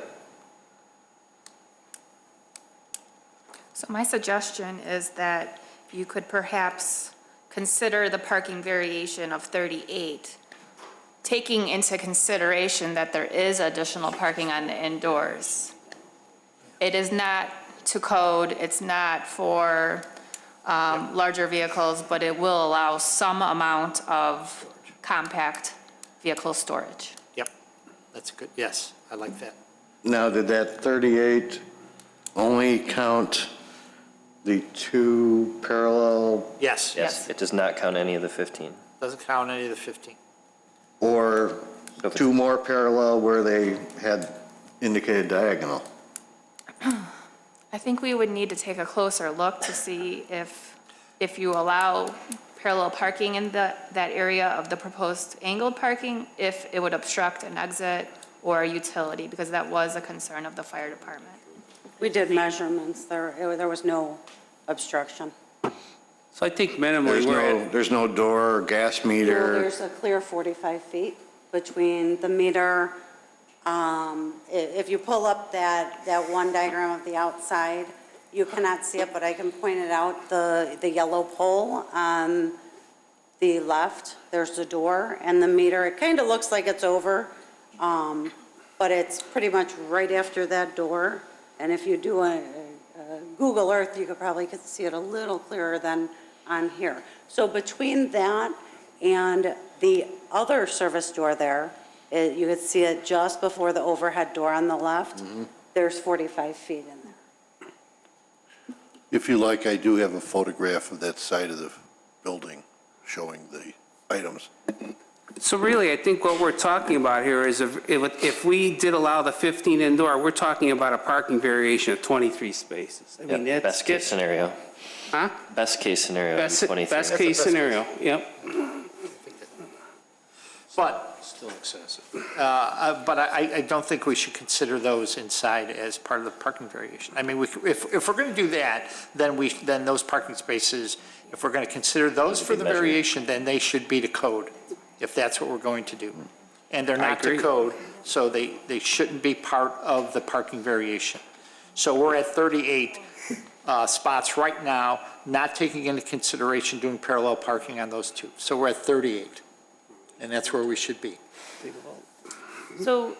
Speaker 3: So my suggestion is that you could perhaps consider the parking variation of 38, taking into consideration that there is additional parking on the indoors. It is not to code, it's not for larger vehicles, but it will allow some amount of compact vehicle storage.
Speaker 1: Yep, that's good, yes, I like that.
Speaker 7: Now, did that 38 only count the 2 parallel,
Speaker 1: Yes,
Speaker 5: Yes, it does not count any of the 15.
Speaker 1: doesn't count any of the 15.
Speaker 7: or 2 more parallel where they had indicated diagonal?
Speaker 3: I think we would need to take a closer look to see if you allow parallel parking in that area of the proposed angled parking, if it would obstruct an exit or a utility, because that was a concern of the fire department.
Speaker 4: We did measurements, there was no obstruction.
Speaker 2: So I think minimally,
Speaker 7: There's no door or gas meter?
Speaker 4: There's a clear 45 feet between the meter. If you pull up that one diagram of the outside, you cannot see it, but I can point it out, the yellow pole on the left, there's the door and the meter. It kind of looks like it's over, but it's pretty much right after that door. And if you do a Google Earth, you could probably see it a little clearer than on here. So between that and the other service door there, you could see it just before the overhead door on the left. There's 45 feet in there.
Speaker 9: If you like, I do have a photograph of that side of the building showing the items.
Speaker 2: so really, I think what we're talking about here is if we did allow the 15 indoor, we're talking about a parking variation of 23 spaces. I mean,
Speaker 5: Yep,
Speaker 2: that's
Speaker 5: best case scenario.
Speaker 2: Huh?
Speaker 5: Best case scenario would be 23.
Speaker 2: Best case scenario, yep.
Speaker 1: But,
Speaker 10: Still excessive.
Speaker 1: but I don't think we should consider those inside as part of the parking variation. I mean, if we're going to do that, then those parking spaces, if we're going to consider those for the
Speaker 5: measured.
Speaker 1: variation, then they should be to code, if that's what we're going to do. And they're
Speaker 2: I
Speaker 1: not to
Speaker 2: agree.
Speaker 1: code, so they shouldn't be part of the parking variation. So we're at 38 spots right now, not taking into consideration doing parallel parking on those 2. So we're at 38, and that's where we should be.
Speaker 8: So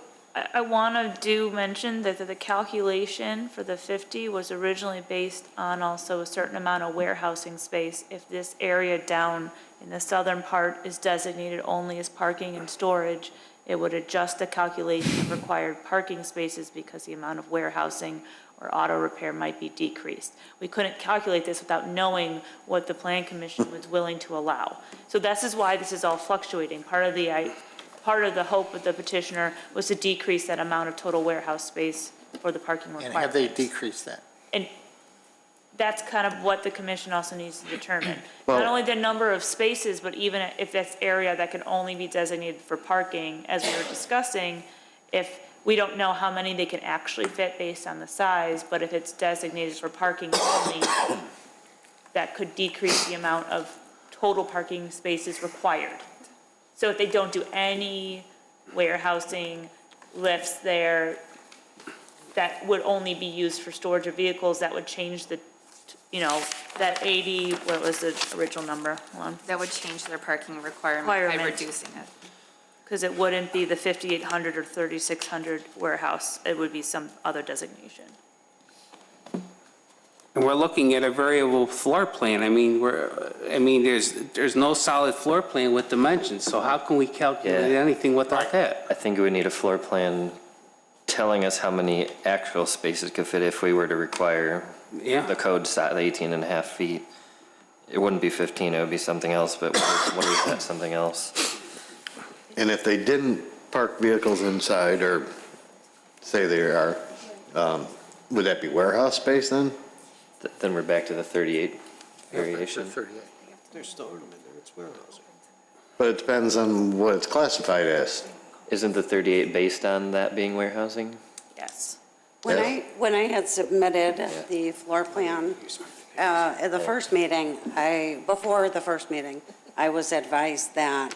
Speaker 8: I want to mention that the calculation for the 50 was originally based on also a certain amount of warehousing space. If this area down in the southern part is designated only as parking and storage, it would adjust the calculation of required parking spaces because the amount of warehousing or auto repair might be decreased. We couldn't calculate this without knowing what the Plan Commission was willing to allow. So this is why this is all fluctuating. Part of the hope of the petitioner was to decrease that amount of total warehouse space for the parking
Speaker 1: And
Speaker 8: requirements.
Speaker 1: have they decreased that?
Speaker 8: And that's kind of what the commission also needs to determine.
Speaker 7: Well-
Speaker 8: Not only the number of spaces, but even if that's area that can only be designated for parking, as we were discussing, if we don't know how many they can actually fit based on the size, but if it's designated for parking only, that could decrease the amount of total parking spaces required. So if they don't do any warehousing lifts there, that would only be used for storage of vehicles, that would change the, that 80, what was the original number? Hold on.
Speaker 3: That would change their parking requirement by
Speaker 8: Requirement.
Speaker 3: reducing it.
Speaker 8: Because it wouldn't be the 5,800 or 3,600 warehouse, it would be some other designation.
Speaker 2: And we're looking at a variable floor plan. I mean, there's no solid floor plan with dimensions, so how can we calculate
Speaker 5: Yeah.
Speaker 2: anything without that?
Speaker 5: I think we would need a floor plan telling us how many actual spaces could fit if we were to require
Speaker 2: Yeah.
Speaker 5: the code size, the 18 and a half feet. It wouldn't be 15, it would be something else, but what is that something else?
Speaker 7: And if they didn't park vehicles inside, or say they are, would that be warehouse space then?
Speaker 5: Then we're back to the 38
Speaker 1: For
Speaker 5: variation.
Speaker 1: 38.
Speaker 10: They're storing them in there, it's warehousing.
Speaker 7: But it depends on what it's classified as.
Speaker 5: Isn't the 38 based on that being warehousing?
Speaker 8: Yes.
Speaker 4: When I had submitted the floor plan at the first meeting, before the first meeting, I was advised that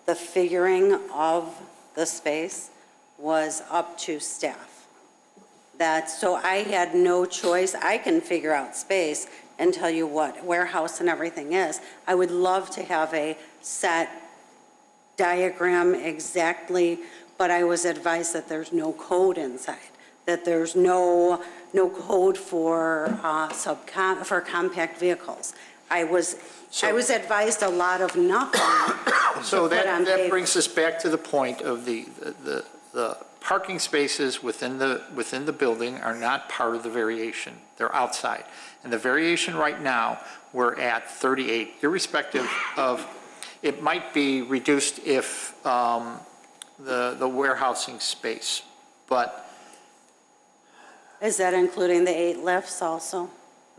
Speaker 4: the figuring of the space was up to staff. So I had no choice. I can figure out space and tell you what warehouse and everything is. I would love to have a set diagram exactly, but I was advised that there's no code inside, that there's no code for for compact vehicles. I was advised a lot of nothing.
Speaker 1: So
Speaker 4: to put on
Speaker 1: that
Speaker 4: paper.
Speaker 1: brings us back to the point of the parking spaces within the building are not part of the variation. They're outside. And the variation right now, we're at 38, irrespective of, it might be reduced if the warehousing space, but.
Speaker 4: Is that including the 8 lifts also?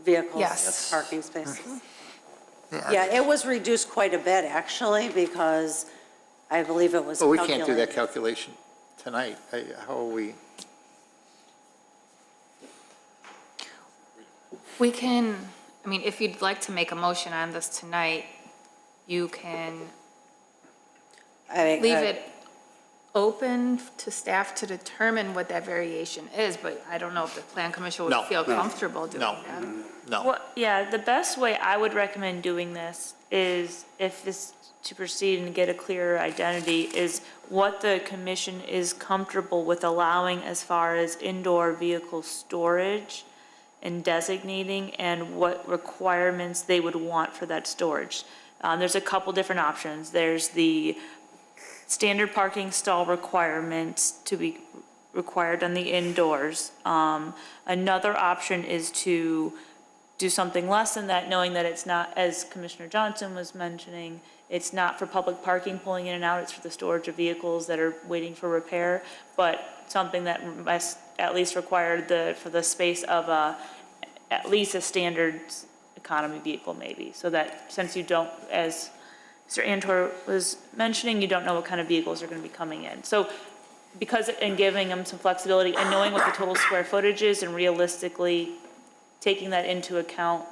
Speaker 4: Vehicles?
Speaker 3: Yes.
Speaker 4: Parking spaces? Yeah, it was reduced quite a bit, actually, because I believe it was
Speaker 1: Well, we can't do that
Speaker 4: calculated.
Speaker 1: calculation tonight. How are we?
Speaker 3: We can, I mean, if you'd like to make a motion on this tonight, you can leave it open to staff to determine what that variation is, but I don't know if the plan commission
Speaker 1: No.
Speaker 3: would feel comfortable doing
Speaker 1: No.
Speaker 3: that.
Speaker 1: No.
Speaker 8: Well, yeah, the best way I would recommend doing this is, if this, to proceed and get a clearer identity, is what the commission is comfortable with allowing as far as indoor vehicle storage and designating, and what requirements they would want for that storage. There's a couple different options. There's the standard parking stall requirements to be required on the indoors. Another option is to do something less than that, knowing that it's not, as Commissioner Johnson was mentioning, it's not for public parking pulling in and out, it's for the storage of vehicles that are waiting for repair, but something that must at least require for the space of at least a standard economy vehicle maybe, so that since you don't, as Mr. Antor was mentioning, you don't know what kind of vehicles are going to be coming in. So because, and giving them some flexibility and knowing what the total square footage is and realistically taking that into account,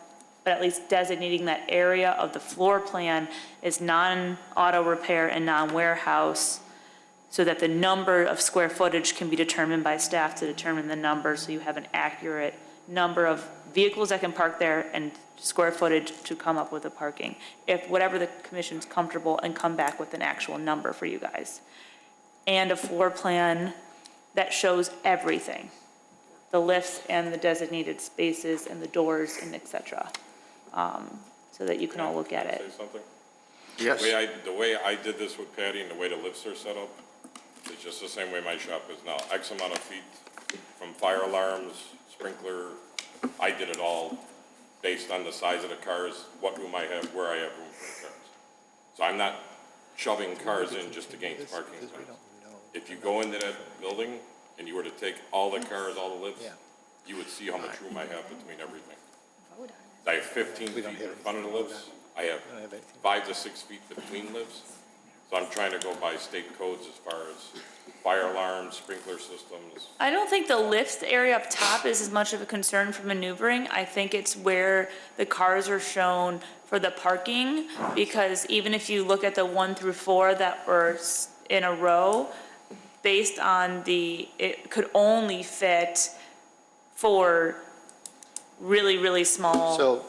Speaker 8: but at least designating that area of the floor plan as non-auto repair and non-warehouse, so that the number of square footage can be determined by staff to determine the number, so you have an accurate number of vehicles that can park there and square footage to come up with the parking. If whatever the commission's comfortable, and come back with an actual number for you guys. And a floor plan that shows everything, the lifts and the designated spaces and the doors and et cetera, so that you can all look at it.
Speaker 6: Say something?
Speaker 1: Yes.
Speaker 6: The way I did this with Patty and the way the lifts are set up, it's just the same way my shop is now. X amount of feet from fire alarms, sprinkler, I did it all based on the size of the cars, what room I have, where I have room for the cars. So I'm not shoving cars in just to gain parking space. If you go into that building and you were to take all the cars, all the lifts, you would see how much room I have between everything. I have 15 feet in front of the lifts. I have 5 to 6 feet between lifts. So I'm trying to go by state codes as far as fire alarms, sprinkler systems.
Speaker 8: I don't think the lift area up top is as much of a concern for maneuvering. I think it's where the cars are shown for the parking, because even if you look at the 1 through 4 that were in a row, based on it could only fit for really, really small
Speaker 1: So,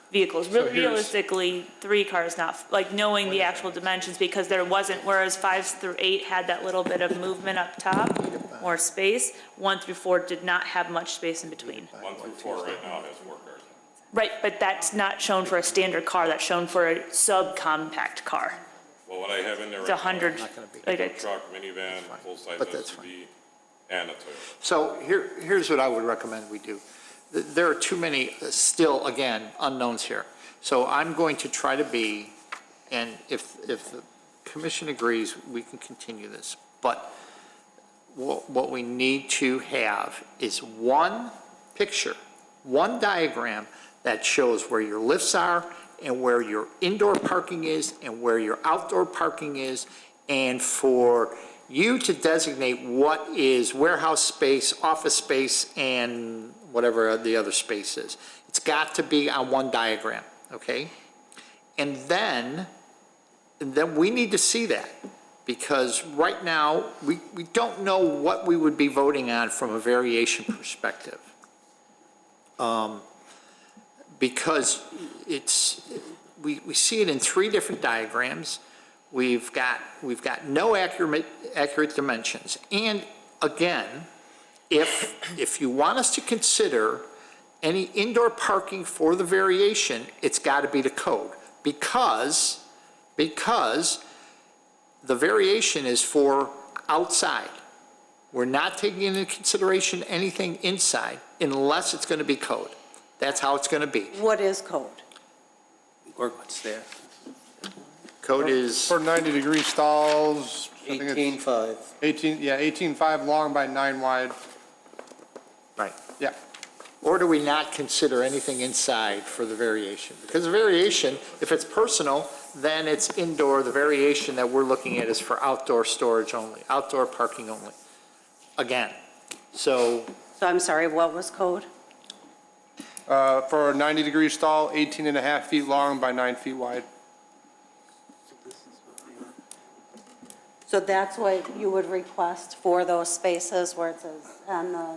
Speaker 8: vehicles.
Speaker 1: So here's-
Speaker 8: Realistically, 3 cars, not, like, knowing the actual dimensions, because there wasn't, whereas 5 through 8 had that little bit of movement up top, more space, 1 through 4 did not have much space in between.
Speaker 6: 1 through 4 right now has 4 cars.
Speaker 8: Right, but that's not shown for a standard car, that's shown for a subcompact car.
Speaker 6: Well, what I have in there
Speaker 8: It's
Speaker 6: right
Speaker 8: 100, like a,
Speaker 6: truck, minivan, full-size
Speaker 1: But that's fine.
Speaker 6: SUV, and a Toyota.
Speaker 1: So here's what I would recommend we do. There are too many, still, again, unknowns here. So I'm going to try to be, and if the commission agrees, we can continue this. But what we need to have is one picture, one diagram that shows where your lifts are and where your indoor parking is and where your outdoor parking is, and for you to designate what is warehouse space, office space, and whatever the other space is. It's got to be on one diagram, okay? And then we need to see that, because right now, we don't know what we would be voting on from a variation perspective. Because we see it in 3 different diagrams. We've got no accurate dimensions. And again, if you want us to consider any indoor parking for the variation, it's got to be the code, because the variation is for outside. We're not taking into consideration anything inside unless it's going to be code. That's how it's going to be.
Speaker 4: What is code?
Speaker 2: Or what's there?
Speaker 1: Code is,
Speaker 12: For 90-degree stalls, I think it's
Speaker 10: 18.5.
Speaker 12: 18.5 long by 9 wide.
Speaker 1: right.
Speaker 12: Yeah.
Speaker 1: Or do we not consider anything inside for the variation? Because the variation, if it's personal, then it's indoor. The variation that we're looking at is for outdoor storage only, outdoor parking only. Again, so
Speaker 4: So I'm sorry, what was code?
Speaker 12: For a 90-degree stall, 18.5 feet long by 9 feet wide.
Speaker 4: So that's what you would request for those spaces where it says on the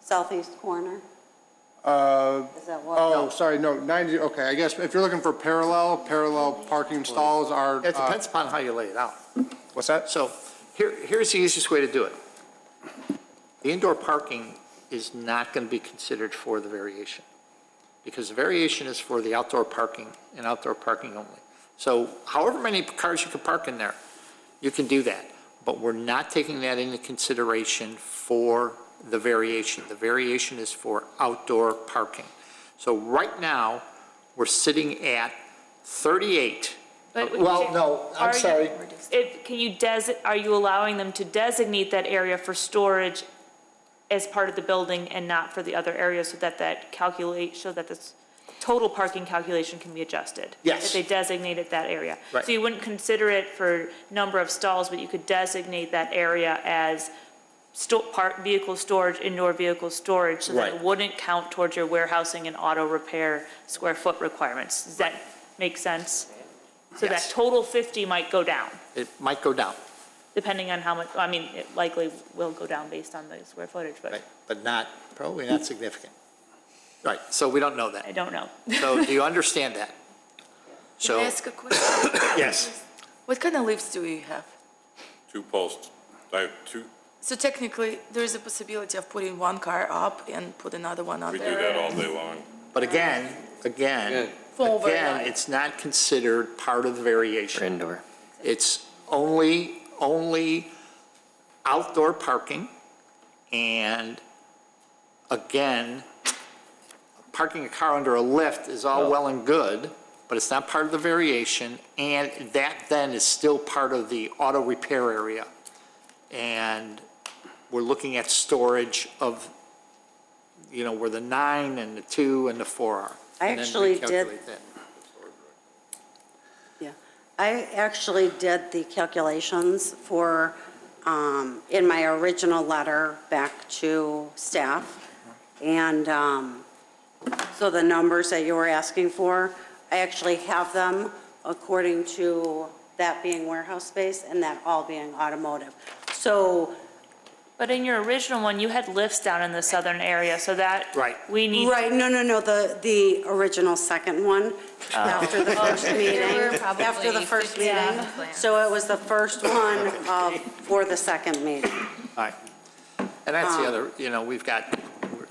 Speaker 4: southeast corner? Is that what?
Speaker 12: Oh, sorry, no, 90, okay, I guess if you're looking for parallel parking stalls are.
Speaker 1: it depends upon how you lay it out.
Speaker 12: What's that?
Speaker 1: So here's the easiest way to do it. The indoor parking is not going to be considered for the variation, because the variation is for the outdoor parking and outdoor parking only. So however many cars you can park in there, you can do that. But we're not taking that into consideration for the variation. The variation is for outdoor parking. So right now, we're sitting at 38.
Speaker 8: But
Speaker 1: Well, no,
Speaker 8: Are
Speaker 1: I'm
Speaker 8: you-
Speaker 1: sorry.
Speaker 8: Are you allowing them to designate that area for storage as part of the building and not for the other areas, so that this total parking calculation can be adjusted?
Speaker 1: Yes.
Speaker 8: If they designated that area.
Speaker 1: Right.
Speaker 8: So you wouldn't consider it for number of stalls, but you could designate that area as vehicle storage, indoor vehicle storage, so that it
Speaker 1: Right.
Speaker 8: wouldn't count towards your warehousing and auto repair square foot requirements. Does that make sense? So that
Speaker 1: Yes.
Speaker 8: total 50 might go down,
Speaker 1: It might go down,
Speaker 8: depending on how much, I mean, it likely will go down based on the square footage, but
Speaker 1: right? But probably not significant. Right, so we don't know
Speaker 8: I
Speaker 1: that.
Speaker 8: don't know.
Speaker 1: So do you understand that?
Speaker 11: Can I
Speaker 1: So,
Speaker 11: ask a question?
Speaker 1: yes.
Speaker 11: What kind of lifts do you have?
Speaker 6: 2 posts. I have 2,
Speaker 11: So technically, there is a possibility of putting one car up and put another one
Speaker 6: we do
Speaker 11: under.
Speaker 6: that all day long.
Speaker 1: But again,
Speaker 11: For overnight.
Speaker 1: it's not considered part of the
Speaker 5: For
Speaker 1: variation.
Speaker 5: indoor.
Speaker 1: It's only outdoor parking, and again, parking a car under a lift is all well and good, but it's not part of the variation, and that then is still part of the auto repair area. And we're looking at storage of, where the 9 and the 2 and the 4 are.
Speaker 4: I
Speaker 1: And then
Speaker 4: actually did-
Speaker 1: recalculate that.
Speaker 4: Yeah, I actually did the calculations for, in my original letter back to staff. And so the numbers that you were asking for, I actually have them according to that being warehouse space and that all being automotive. So,
Speaker 8: But in your original one, you had lifts down in the southern area, so that.
Speaker 1: Right.
Speaker 8: We need.
Speaker 4: right, no, the original second one after the first meeting.
Speaker 3: There were probably
Speaker 4: After the first
Speaker 3: 50
Speaker 4: meeting.
Speaker 3: on the plan.
Speaker 4: So it was the first one for the second meeting.
Speaker 1: All right. And that's the other,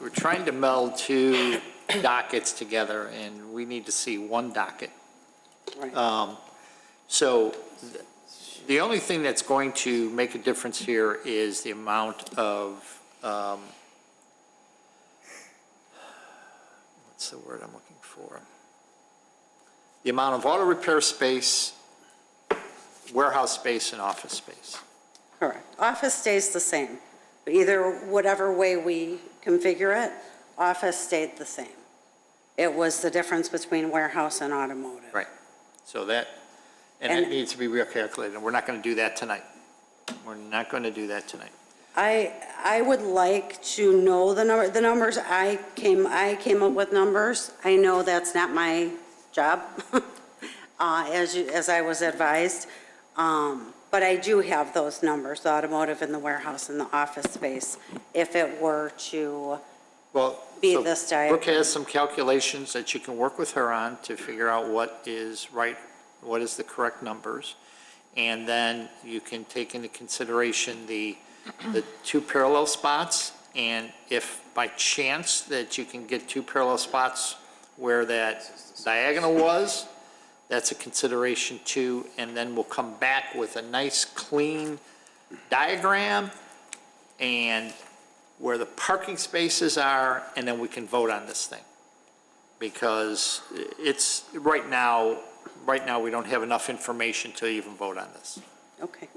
Speaker 1: we're trying to meld 2 dockets together, and we need to see one docket.
Speaker 4: Right.
Speaker 1: So the only thing that's going to make a difference here is the amount of, what's the word I'm looking for? The amount of auto repair space, warehouse space, and office space.
Speaker 4: Correct. Office stays the same. Either whatever way we configure it, office stayed the same. It was the difference between warehouse and automotive.
Speaker 1: Right. So that, and
Speaker 4: And-
Speaker 1: it needs to be recalculated, and we're not going to do that tonight. We're not going to do that tonight.
Speaker 4: I would like to know the numbers. I came up with numbers. I know that's not my job, as I was advised. But I do have those numbers, the automotive and the warehouse and the office space, if it were to
Speaker 1: Well,
Speaker 4: be
Speaker 1: so
Speaker 4: this diagram.
Speaker 1: Brooke has some calculations that you can work with her on to figure out what is right, what is the correct numbers. And then you can take into consideration the two parallel spots. And if by chance that you can get two parallel spots where that diagonal was, that's a consideration too. And then we'll come back with a nice clean diagram and where the parking spaces are, and then we can vote on this thing. Because it's, right now, we don't have enough information to even vote on this.
Speaker 4: Okay.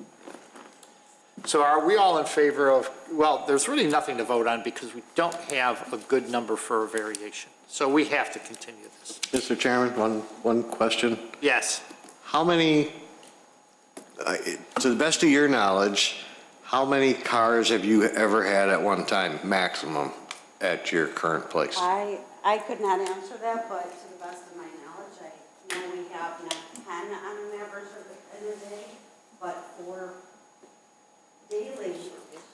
Speaker 1: So are we all in favor of, well, there's really nothing to vote on because we don't have a good number for a variation. So we have to continue this.
Speaker 7: Mr. Chairman, one question.
Speaker 1: Yes.
Speaker 7: How many, to the best of your knowledge, how many cars have you ever had at one time, maximum, at your current place?
Speaker 4: I could not answer that, but to the best of my knowledge, I know we have not 10 on an average in a day, but for daily,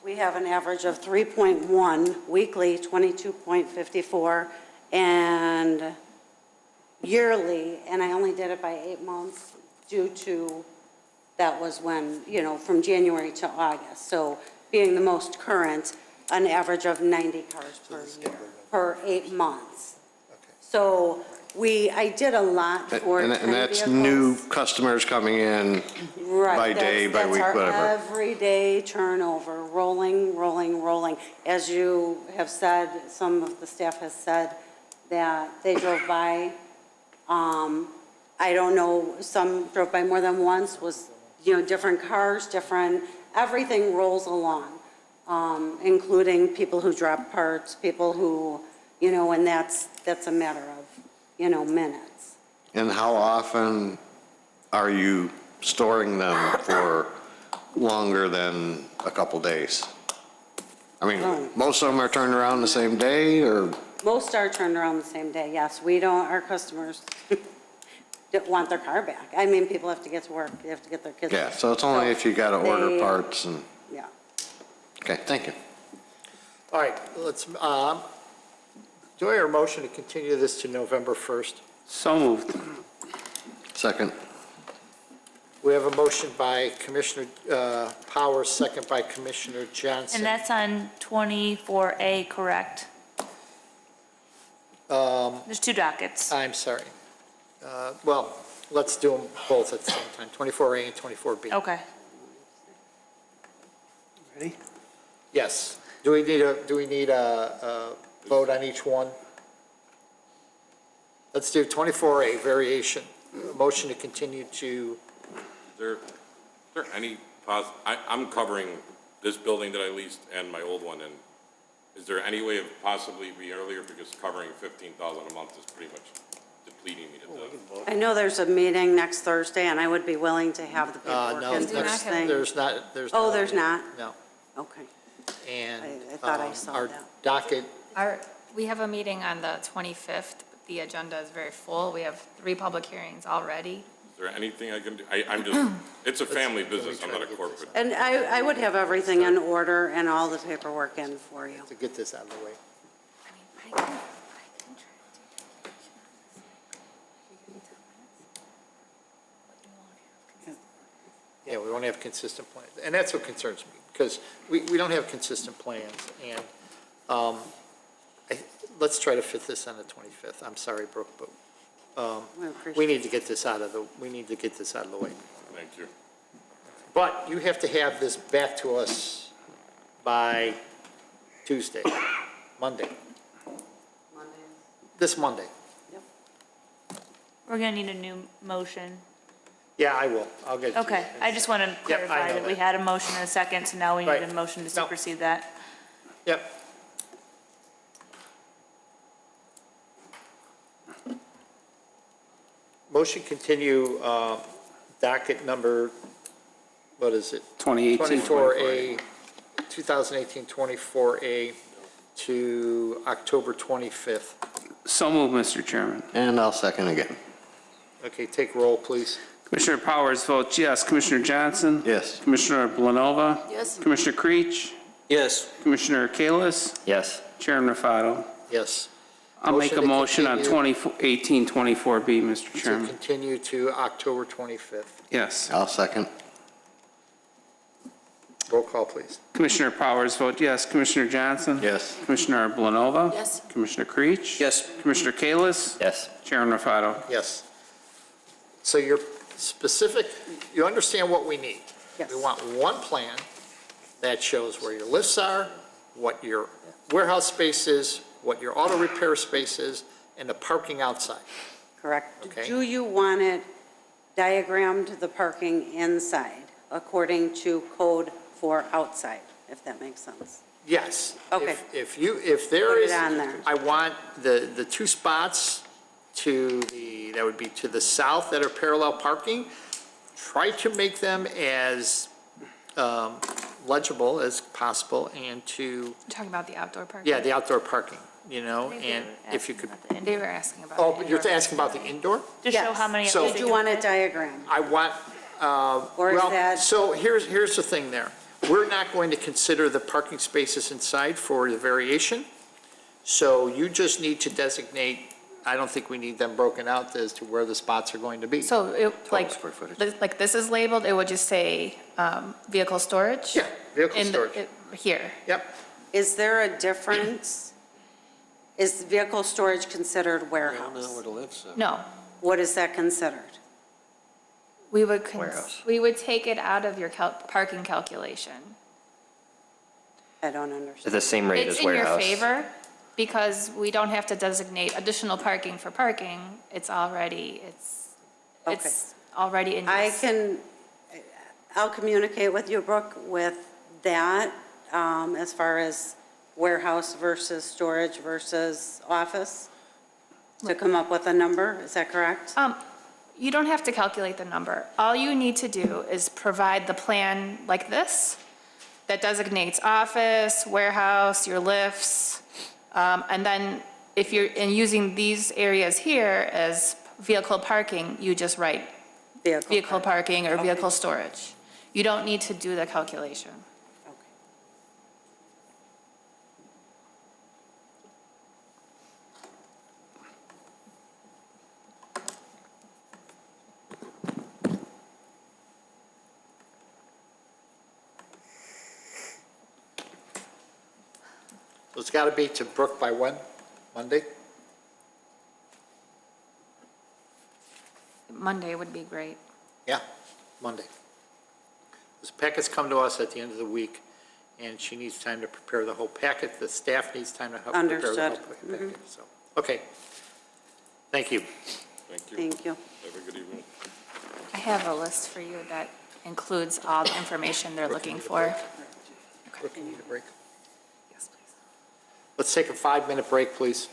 Speaker 4: we have an average of 3.1, weekly 22.54, and yearly, and I only did it by 8 months due to, that was when, from January to August. So being the most current, an average of 90 cars per year, per 8 months. So I did a lot for 10
Speaker 7: And that's
Speaker 4: vehicles.
Speaker 7: new customers coming in
Speaker 4: Right,
Speaker 7: by day, by week,
Speaker 4: That's
Speaker 7: whatever.
Speaker 4: our everyday turnover, rolling. As you have said, some of the staff has said that they drove by. I don't know, some drove by more than once, was, different cars, everything rolls along, including people who drop parts, people who, and that's a matter of, minutes.
Speaker 7: And how often are you storing them for longer than a couple days? I mean, most of them are turned around the same day, or?
Speaker 4: Most are turned around the same day, yes. Our customers don't want their car back. I mean, people have to get to work, they have to get their kids.
Speaker 7: Yeah, so it's only if you got to order parts and,
Speaker 4: Yeah.
Speaker 7: okay, thank you.
Speaker 1: All right, let's, do I hear a motion to continue this to November 1st?
Speaker 2: So moved.
Speaker 7: Second.
Speaker 1: We have a motion by Commissioner Powers, second by Commissioner Johnson.
Speaker 8: And that's on 24A, correct? There's two dockets.
Speaker 1: I'm sorry. Well, let's do them both at the same time, 24A and 24B.
Speaker 8: Okay.
Speaker 1: Ready? Yes. Do we need a vote on each one? Let's do 24A, variation. Motion to continue to,
Speaker 6: Is there any I'm covering this building that I leased and my old one, and is there any way of possibly be earlier, because covering 15,000 a month is pretty much depleting me to death?
Speaker 4: I know there's a meeting next Thursday, and I would be willing to have the paperwork
Speaker 1: no,
Speaker 4: in first thing.
Speaker 1: there's not.
Speaker 4: Oh, there's not?
Speaker 1: No.
Speaker 4: Okay.
Speaker 1: And
Speaker 4: I thought I saw
Speaker 1: our
Speaker 4: that.
Speaker 1: docket,
Speaker 3: We have a meeting on the 25th. The agenda is very full. We have 3 public hearings already.
Speaker 6: Is there anything I can do? I'm just, it's a family business, I'm not a corporate.
Speaker 4: And I would have everything in order and all the paperwork in for you.
Speaker 1: to get this out of the way.
Speaker 3: I mean, I can try to do
Speaker 1: Yeah, we won't have consistent plans, and that's what concerns me, because we don't have consistent plans, and let's try to fit this on the 25th. I'm sorry, Brooke, but we need to get this out of the way.
Speaker 6: Thank you.
Speaker 1: But you have to have this back to us by Tuesday, Monday, this Monday.
Speaker 8: We're gonna need a new motion.
Speaker 1: Yeah, I will. I'll get it to you.
Speaker 8: Okay, I just want to
Speaker 1: I
Speaker 8: clarify
Speaker 1: know
Speaker 8: that we
Speaker 1: that.
Speaker 8: had a motion and a second, so now we need
Speaker 1: Right.
Speaker 8: a motion to
Speaker 1: No.
Speaker 8: supersede that.
Speaker 1: Yep. Motion continue docket number what is it?
Speaker 2: 2018.
Speaker 1: 24A, 2018-24A to October 25th.
Speaker 2: So moved, Mr. Chairman.
Speaker 7: And I'll second again.
Speaker 1: Okay, take roll, please.
Speaker 2: Commissioner Powers votes yes. Commissioner Johnson?
Speaker 7: Yes.
Speaker 2: Commissioner Blanova?
Speaker 11: Yes.
Speaker 2: Commissioner Creech?
Speaker 10: Yes.
Speaker 2: Commissioner Kalis?
Speaker 5: Yes.
Speaker 2: Chairman Rafato?
Speaker 1: Yes.
Speaker 2: I'll make a
Speaker 1: Motion to
Speaker 2: motion on
Speaker 1: continue.
Speaker 2: 2018-24B, Mr.
Speaker 1: To
Speaker 2: Chairman.
Speaker 1: continue to October 25th.
Speaker 2: Yes.
Speaker 7: I'll second.
Speaker 1: Roll call, please.
Speaker 2: Commissioner Powers votes yes. Commissioner Johnson?
Speaker 7: Yes.
Speaker 2: Commissioner Blanova?
Speaker 11: Yes.
Speaker 2: Commissioner Creech?
Speaker 10: Yes.
Speaker 2: Commissioner Kalis?
Speaker 5: Yes.
Speaker 2: Chairman Rafato?
Speaker 1: Yes. So you're specific, you understand what we need.
Speaker 4: Yes.
Speaker 1: We want one plan that shows where your lifts are, what your warehouse space is, what your auto repair space is, and the parking outside.
Speaker 4: Correct.
Speaker 1: Okay.
Speaker 4: Do you want it diagrammed, the parking inside, according to code for outside, if that makes sense?
Speaker 1: Yes.
Speaker 4: Okay.
Speaker 1: If there
Speaker 4: Put it
Speaker 1: is,
Speaker 4: on there.
Speaker 1: I want the two spots that would be to the south that are parallel parking, try to make them as legible as possible and to,
Speaker 3: You're talking about the outdoor parking?
Speaker 1: yeah, the outdoor parking, and if you could,
Speaker 3: They were asking about.
Speaker 1: oh,
Speaker 3: the
Speaker 1: but you're
Speaker 3: indoor.
Speaker 1: asking about the indoor?
Speaker 8: To show
Speaker 4: Yes.
Speaker 8: how many.
Speaker 1: So-
Speaker 8: they
Speaker 4: Did you
Speaker 8: can
Speaker 4: want it
Speaker 8: fit.
Speaker 4: diagrammed?
Speaker 1: I want,
Speaker 4: Or is
Speaker 1: well,
Speaker 4: that-
Speaker 1: so here's the thing there. We're not going to consider the parking spaces inside for the variation. So you just need to designate, I don't think we need them broken out as to where the spots are going to be.
Speaker 3: So
Speaker 5: square footage.
Speaker 3: like this is labeled, it would just say vehicle storage?
Speaker 1: Yeah, vehicle
Speaker 3: In the-
Speaker 1: storage.
Speaker 3: Here.
Speaker 1: Yep.
Speaker 4: Is there a difference? Is vehicle storage considered
Speaker 10: I don't know
Speaker 4: warehouse?
Speaker 10: where to live, so.
Speaker 3: No,
Speaker 4: What is that considered?
Speaker 3: we would,
Speaker 5: Warehouse.
Speaker 3: we would take it out of your parking calculation.
Speaker 4: I don't
Speaker 5: At
Speaker 4: understand.
Speaker 5: the same rate
Speaker 3: It's
Speaker 5: as
Speaker 3: in your
Speaker 5: warehouse.
Speaker 3: favor because we don't have to designate additional parking for parking. It's already already in use.
Speaker 4: I'll communicate with you, Brooke, with that, as far as warehouse versus storage versus office, to come up with a number, is that correct?
Speaker 3: You don't have to calculate the number. All you need to do is provide the plan like this that designates office, warehouse, your lifts, and then if you're using these areas here as vehicle parking, you just write vehicle parking or vehicle storage. You don't need to do the calculation.
Speaker 4: Okay.
Speaker 1: So it's got to be to Brook by when? Monday?
Speaker 3: Monday would be great.
Speaker 1: Yeah, Monday. This packets come to us at the end of the week, and she needs time to prepare the whole packet. The staff needs time to help prepare the whole
Speaker 4: Understood.
Speaker 1: packet. So, okay. Thank you.
Speaker 6: Thank you.
Speaker 4: Thank you.
Speaker 6: Have a good evening.
Speaker 3: I have a list for you that includes all the information they're looking for.
Speaker 1: Brooke, you need a break?
Speaker 3: Yes, please.
Speaker 1: Let's take a 5-minute break, please.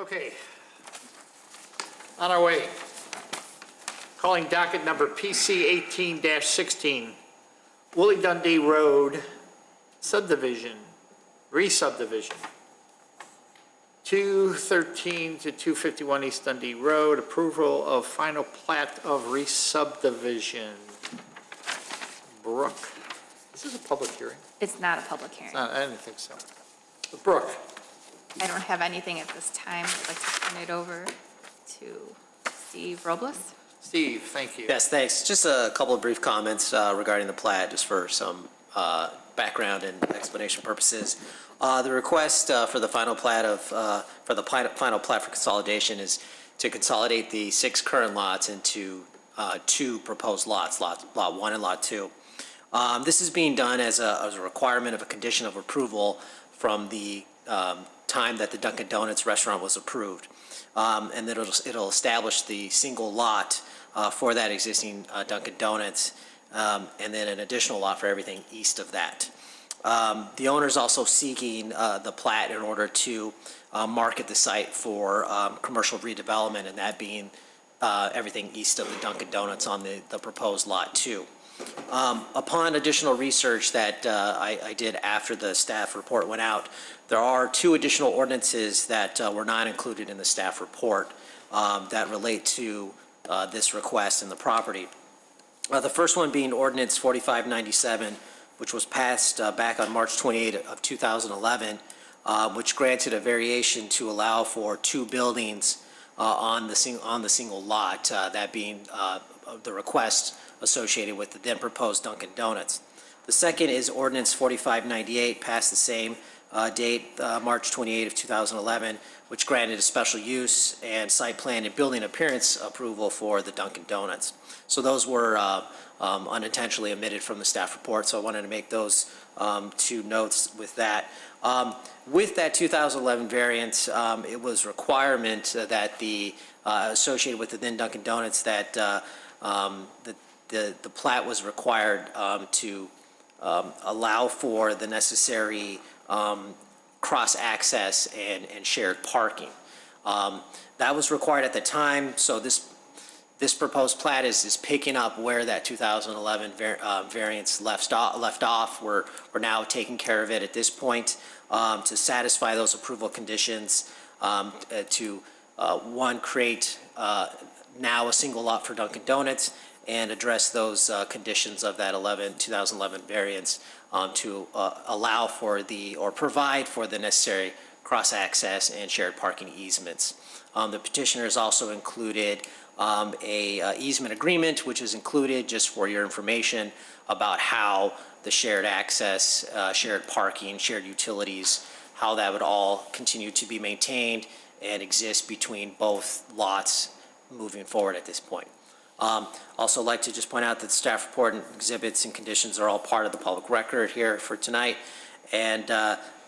Speaker 1: Okay. On our way. Calling docket number PC 18-16, Wille Dundee Road subdivision, re-subdivision. 213 to 251 East Dundee Road, approval of final plat of re-subdivision. Brooke, this is a public hearing?
Speaker 3: It's not a public hearing.
Speaker 1: I didn't think so. Brooke,
Speaker 3: I don't have anything at this time. I'd like to turn it over to Steve Robles.
Speaker 1: Steve, thank you.
Speaker 13: Yes, thanks. Just a couple of brief comments regarding the plat, just for some background and explanation purposes. The request for the final plat final plat for consolidation is to consolidate the 6 current lots into 2 proposed lots, lot 1 and lot 2. This is being done as a requirement of a condition of approval from the time that the Dunkin' Donuts restaurant was approved. And then it'll establish the single lot for that existing Dunkin' Donuts, and then an additional lot for everything east of that. The owner's also seeking the plat in order to market the site for commercial redevelopment, and that being everything east of the Dunkin' Donuts on the proposed lot 2. Upon additional research that I did after the staff report went out, there are 2 additional ordinances that were not included in the staff report that relate to this request and the property. The first one being Ordinance 4597, which was passed back on March 28 of 2011, which granted a variation to allow for 2 buildings on the single lot, that being the request associated with the then proposed Dunkin' Donuts. The second is Ordinance 4598, passed the same date, March 28 of 2011, which granted a special use and site plan and building appearance approval for the Dunkin' Donuts. So those were unintentionally omitted from the staff report, so I wanted to make those 2 notes with that. With that 2011 variance, it was requirement that the associated with the then Dunkin' Donuts that the plat was required to allow for the necessary cross-access and shared parking. That was required at the time, so this proposed plat is picking up where that 2011 variance left off. We're now taking care of it at this point to satisfy those approval conditions, to one, create now a single lot for Dunkin' Donuts, and address those conditions of that 2011 variance to allow for or provide for the necessary cross-access and shared parking easements. The petitioner has also included a easement agreement, which is included, just for your information, about how the shared access, shared parking, shared utilities, how that would all continue to be maintained and exist between both lots moving forward at this point. Also like to just point out that the staff report and exhibits and conditions are all part of the public record here for tonight. And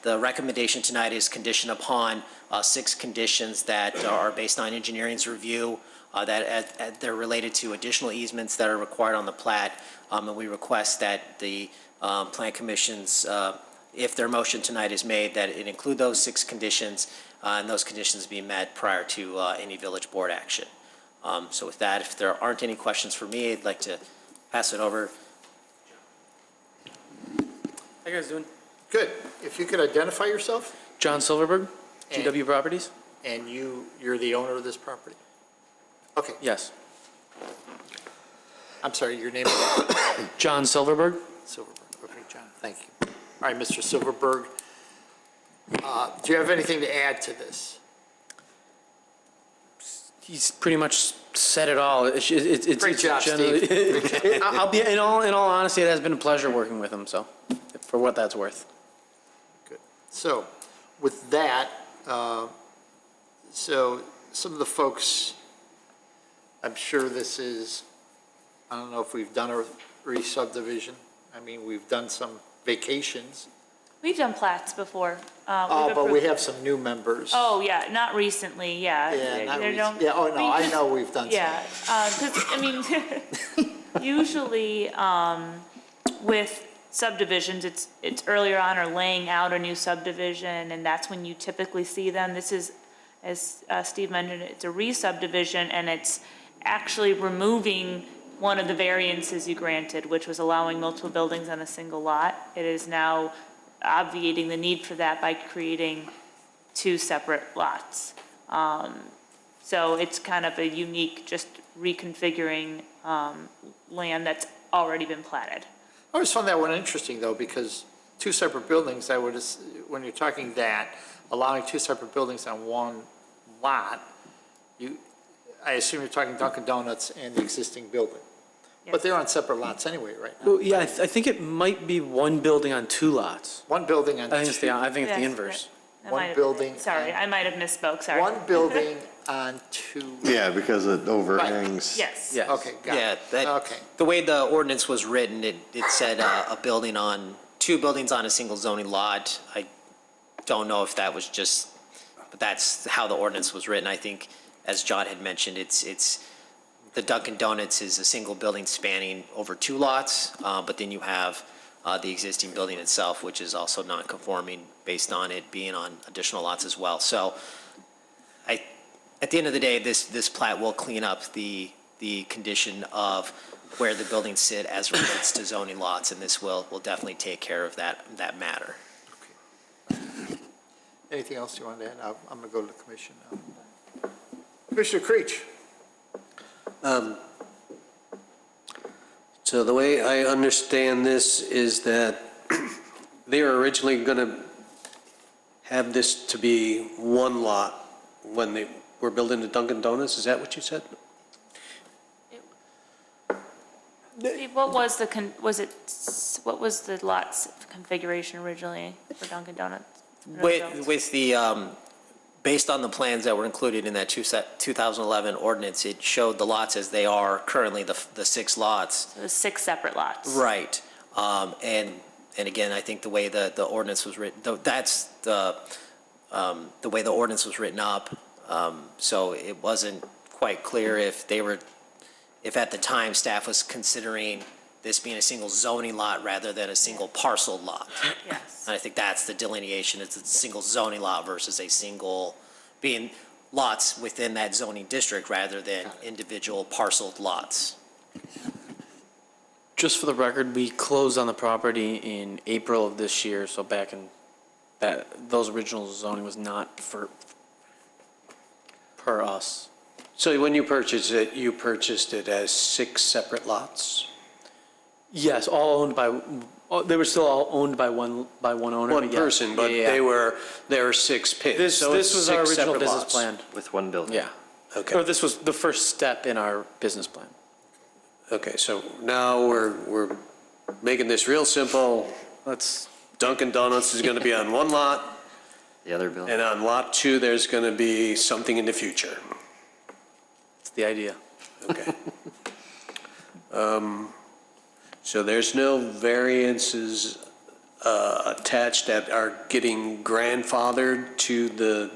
Speaker 13: the recommendation tonight is conditioned upon 6 conditions that are based on engineering's review, that they're related to additional easements that are required on the plat. And we request that the Plan Commission's, if their motion tonight is made, that it include those 6 conditions, and those conditions be met prior to any village board action. So with that, if there aren't any questions for me, I'd like to pass it over.
Speaker 14: How you guys doing?
Speaker 1: Good. If you could identify yourself?
Speaker 14: John Silverberg, GW Properties.
Speaker 1: And you're the owner of this property? Okay.
Speaker 14: Yes.
Speaker 1: I'm sorry, your name is?
Speaker 14: John Silverberg.
Speaker 1: Silverberg. Okay, John, thank you. All right, Mr. Silverberg, do you have anything to add to this?
Speaker 14: He's pretty much said it all. It's
Speaker 1: Great job, Steve.
Speaker 14: I'll be in all honesty, it has been a pleasure working with him. So, for what that's worth.
Speaker 1: Good. So, with that, so some of the folks, I'm sure this is, I don't know if we've done a re-subdivision. I mean, we've done some vacations.
Speaker 8: We've done plats before.
Speaker 1: But we have some new members.
Speaker 8: Oh, yeah, not recently, yeah.
Speaker 1: Yeah, not
Speaker 8: There
Speaker 1: recent-
Speaker 8: don't-
Speaker 1: yeah, oh, no, I
Speaker 8: because-
Speaker 1: know we've done some.
Speaker 8: Yeah, because, I mean, usually with subdivisions, it's earlier on or laying out a new subdivision, and that's when you typically see them. This is As Steve mentioned, it's a re-subdivision, and it's actually removing one of the variances you granted, which was allowing multiple buildings on a single lot. It is now obviating the need for that by creating two separate lots. So it's kind of a unique, just reconfiguring land that's already been platted.
Speaker 1: I always found that one interesting, though, because two separate buildings, when you're talking that, allowing two separate buildings on one lot, I assume you're talking Dunkin' Donuts and the existing building. But they're on separate lots anyway, right now.
Speaker 14: Well, yeah, I think it might be one building on two lots.
Speaker 1: One building on
Speaker 14: I think it's the
Speaker 8: Yes,
Speaker 14: inverse.
Speaker 8: that
Speaker 1: One
Speaker 8: might have-
Speaker 1: building
Speaker 8: Sorry, I might have misspoke, sorry.
Speaker 1: One building on two.
Speaker 7: Yeah, because it overhangs.
Speaker 8: Yes.
Speaker 14: Yes.
Speaker 1: Okay, got
Speaker 13: Yeah,
Speaker 1: it.
Speaker 13: that,
Speaker 1: Okay.
Speaker 13: the way the ordinance was written, it said two buildings on a single zoning lot. I don't know if that was just, but that's how the ordinance was written. I think, as John had mentioned, it's the Dunkin' Donuts is a single building spanning over two lots, but then you have the existing building itself, which is also non-conforming based on it being on additional lots as well. So at the end of the day, this plat will clean up the condition of where the buildings sit as relates to zoning lots, and this will definitely take care of that matter.
Speaker 1: Anything else you want to add? I'm going to go to the commission now. Commissioner Creech.
Speaker 10: So the way I understand this is that they were originally going to have this to be one lot when they were building the Dunkin' Donuts. Is that what you said?
Speaker 8: Steve, what was what was the lots configuration originally for Dunkin' Donuts?
Speaker 13: With the, based on the plans that were included in that 2011 ordinance, it showed the lots as they are currently, the 6 lots.
Speaker 8: So there's 6 separate lots.
Speaker 13: Right. And again, I think the way the ordinance was written, that's the way the ordinance was written up. So it wasn't quite clear if at the time staff was considering this being a single zoning lot rather than a single parcel lot.
Speaker 8: Yes.
Speaker 13: And I think that's the delineation. It's a single zoning lot versus a single being lots within that zoning district rather than individual parceled lots.
Speaker 14: Just for the record, we closed on the property in April of this year, so back in those original zoning was not per us.
Speaker 10: So when you purchased it as 6 separate lots?
Speaker 14: Yes, all owned by, they were still all owned by one owner.
Speaker 10: One
Speaker 14: but yeah.
Speaker 10: person, but
Speaker 14: Yeah, yeah.
Speaker 10: they were 6 pins.
Speaker 14: This
Speaker 10: So it's
Speaker 14: was our
Speaker 10: 6
Speaker 14: original
Speaker 10: separate
Speaker 14: business
Speaker 10: lots.
Speaker 14: plan.
Speaker 5: With one building.
Speaker 14: Yeah.
Speaker 10: Okay.
Speaker 14: Or this was the first step in our business plan.
Speaker 10: Okay, so now we're making this real simple. Dunkin' Donuts is going to be on one lot,
Speaker 5: The other building.
Speaker 10: and on lot 2, there's going to be something in the future.
Speaker 14: It's the idea.
Speaker 10: Okay. So there's no variances attached that are getting grandfathered to the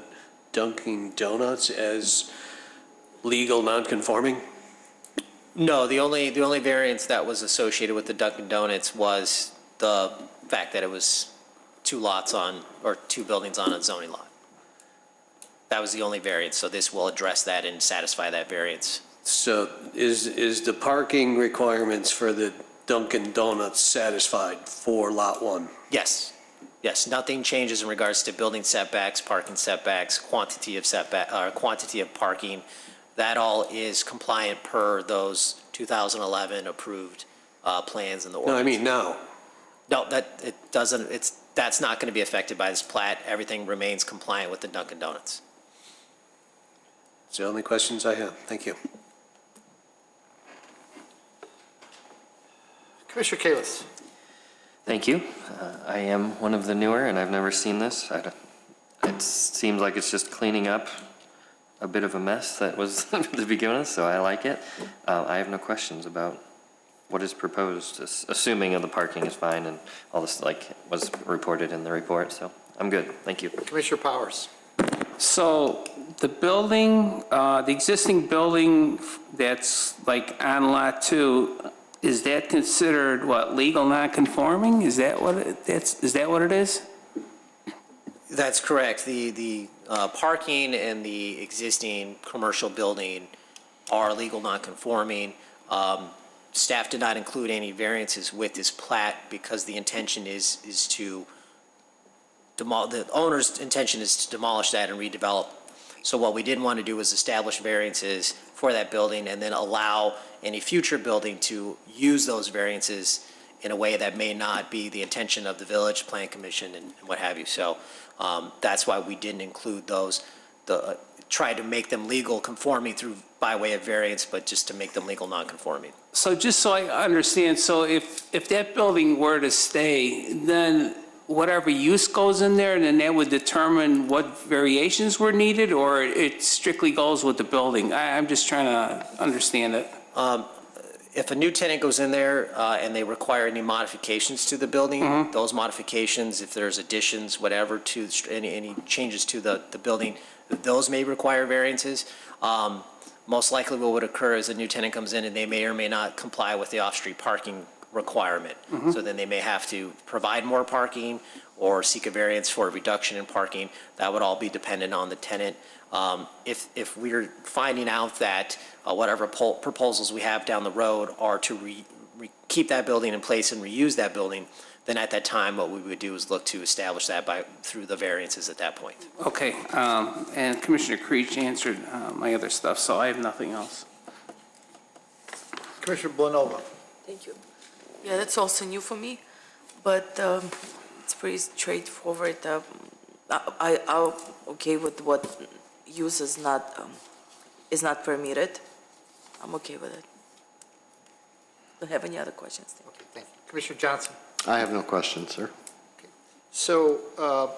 Speaker 10: Dunkin' Donuts as legal non-conforming?
Speaker 13: No, the only variance that was associated with the Dunkin' Donuts was the fact that it was 2 lots on, or 2 buildings on a zoning lot. That was the only variance, so this will address that and satisfy that variance.
Speaker 10: So is the parking requirements for the Dunkin' Donuts satisfied for Lot 1?
Speaker 13: Yes, nothing changes in regards to building setbacks, parking setbacks, quantity of parking. That all is compliant per those 2011 approved plans in the
Speaker 10: No,
Speaker 13: ordinance.
Speaker 10: I mean now.
Speaker 13: No, that's not going to be affected by this plat. Everything remains compliant with the Dunkin' Donuts.
Speaker 10: It's the only questions I have. Thank you.
Speaker 1: Commissioner Kalis.
Speaker 5: Thank you. I am one of the newer, and I've never seen this. It seems like it's just cleaning up a bit of a mess that was the beginning, so I like it. I have no questions about what is proposed, assuming the parking is fine and all this was reported in the report, so I'm good. Thank you.
Speaker 1: Commissioner Powers.
Speaker 2: So the building, the existing building that's on lot 2, is that considered legal non-conforming? Is that what it is?
Speaker 13: That's correct. The parking in the existing commercial building are legal non-conforming. Staff did not include any variances with this plat because the intention is to the owner's intention is to demolish that and redevelop. So what we didn't want to do was establish variances for that building and then allow any future building to use those variances in a way that may not be the intention of the village plan commission and what have you. So that's why we didn't include those, try to make them legal conforming through by way of variance, but just to make them legal non-conforming.
Speaker 2: So just so I understand, so if that building were to stay, then whatever use goes in there, then that would determine what variations were needed, or it strictly goes with the building? I'm just trying to understand it.
Speaker 13: If a new tenant goes in there and they require any modifications to the building, those modifications, if there's additions, whatever, to any changes to the building, those may require variances. Most likely what would occur is a new tenant comes in and they may or may not comply with the off-street parking requirement. So then they may have to provide more parking or seek a variance for a reduction in parking. That would all be dependent on the tenant. If we're finding out that whatever proposals we have down the road are to keep that building in place and reuse that building, then at that time what we would do is look to establish that through the variances at that point.
Speaker 2: Okay, and Commissioner Creech answered my other stuff, so I have nothing else.
Speaker 1: Commissioner Blanova.
Speaker 11: Thank you. Yeah, that's also new for me, but it's pretty straightforward. I'm okay with what use is not permitted. I'm okay with it. Don't have any other questions.
Speaker 1: Okay, thank you. Commissioner Johnson.
Speaker 7: I have no questions, sir.
Speaker 1: So the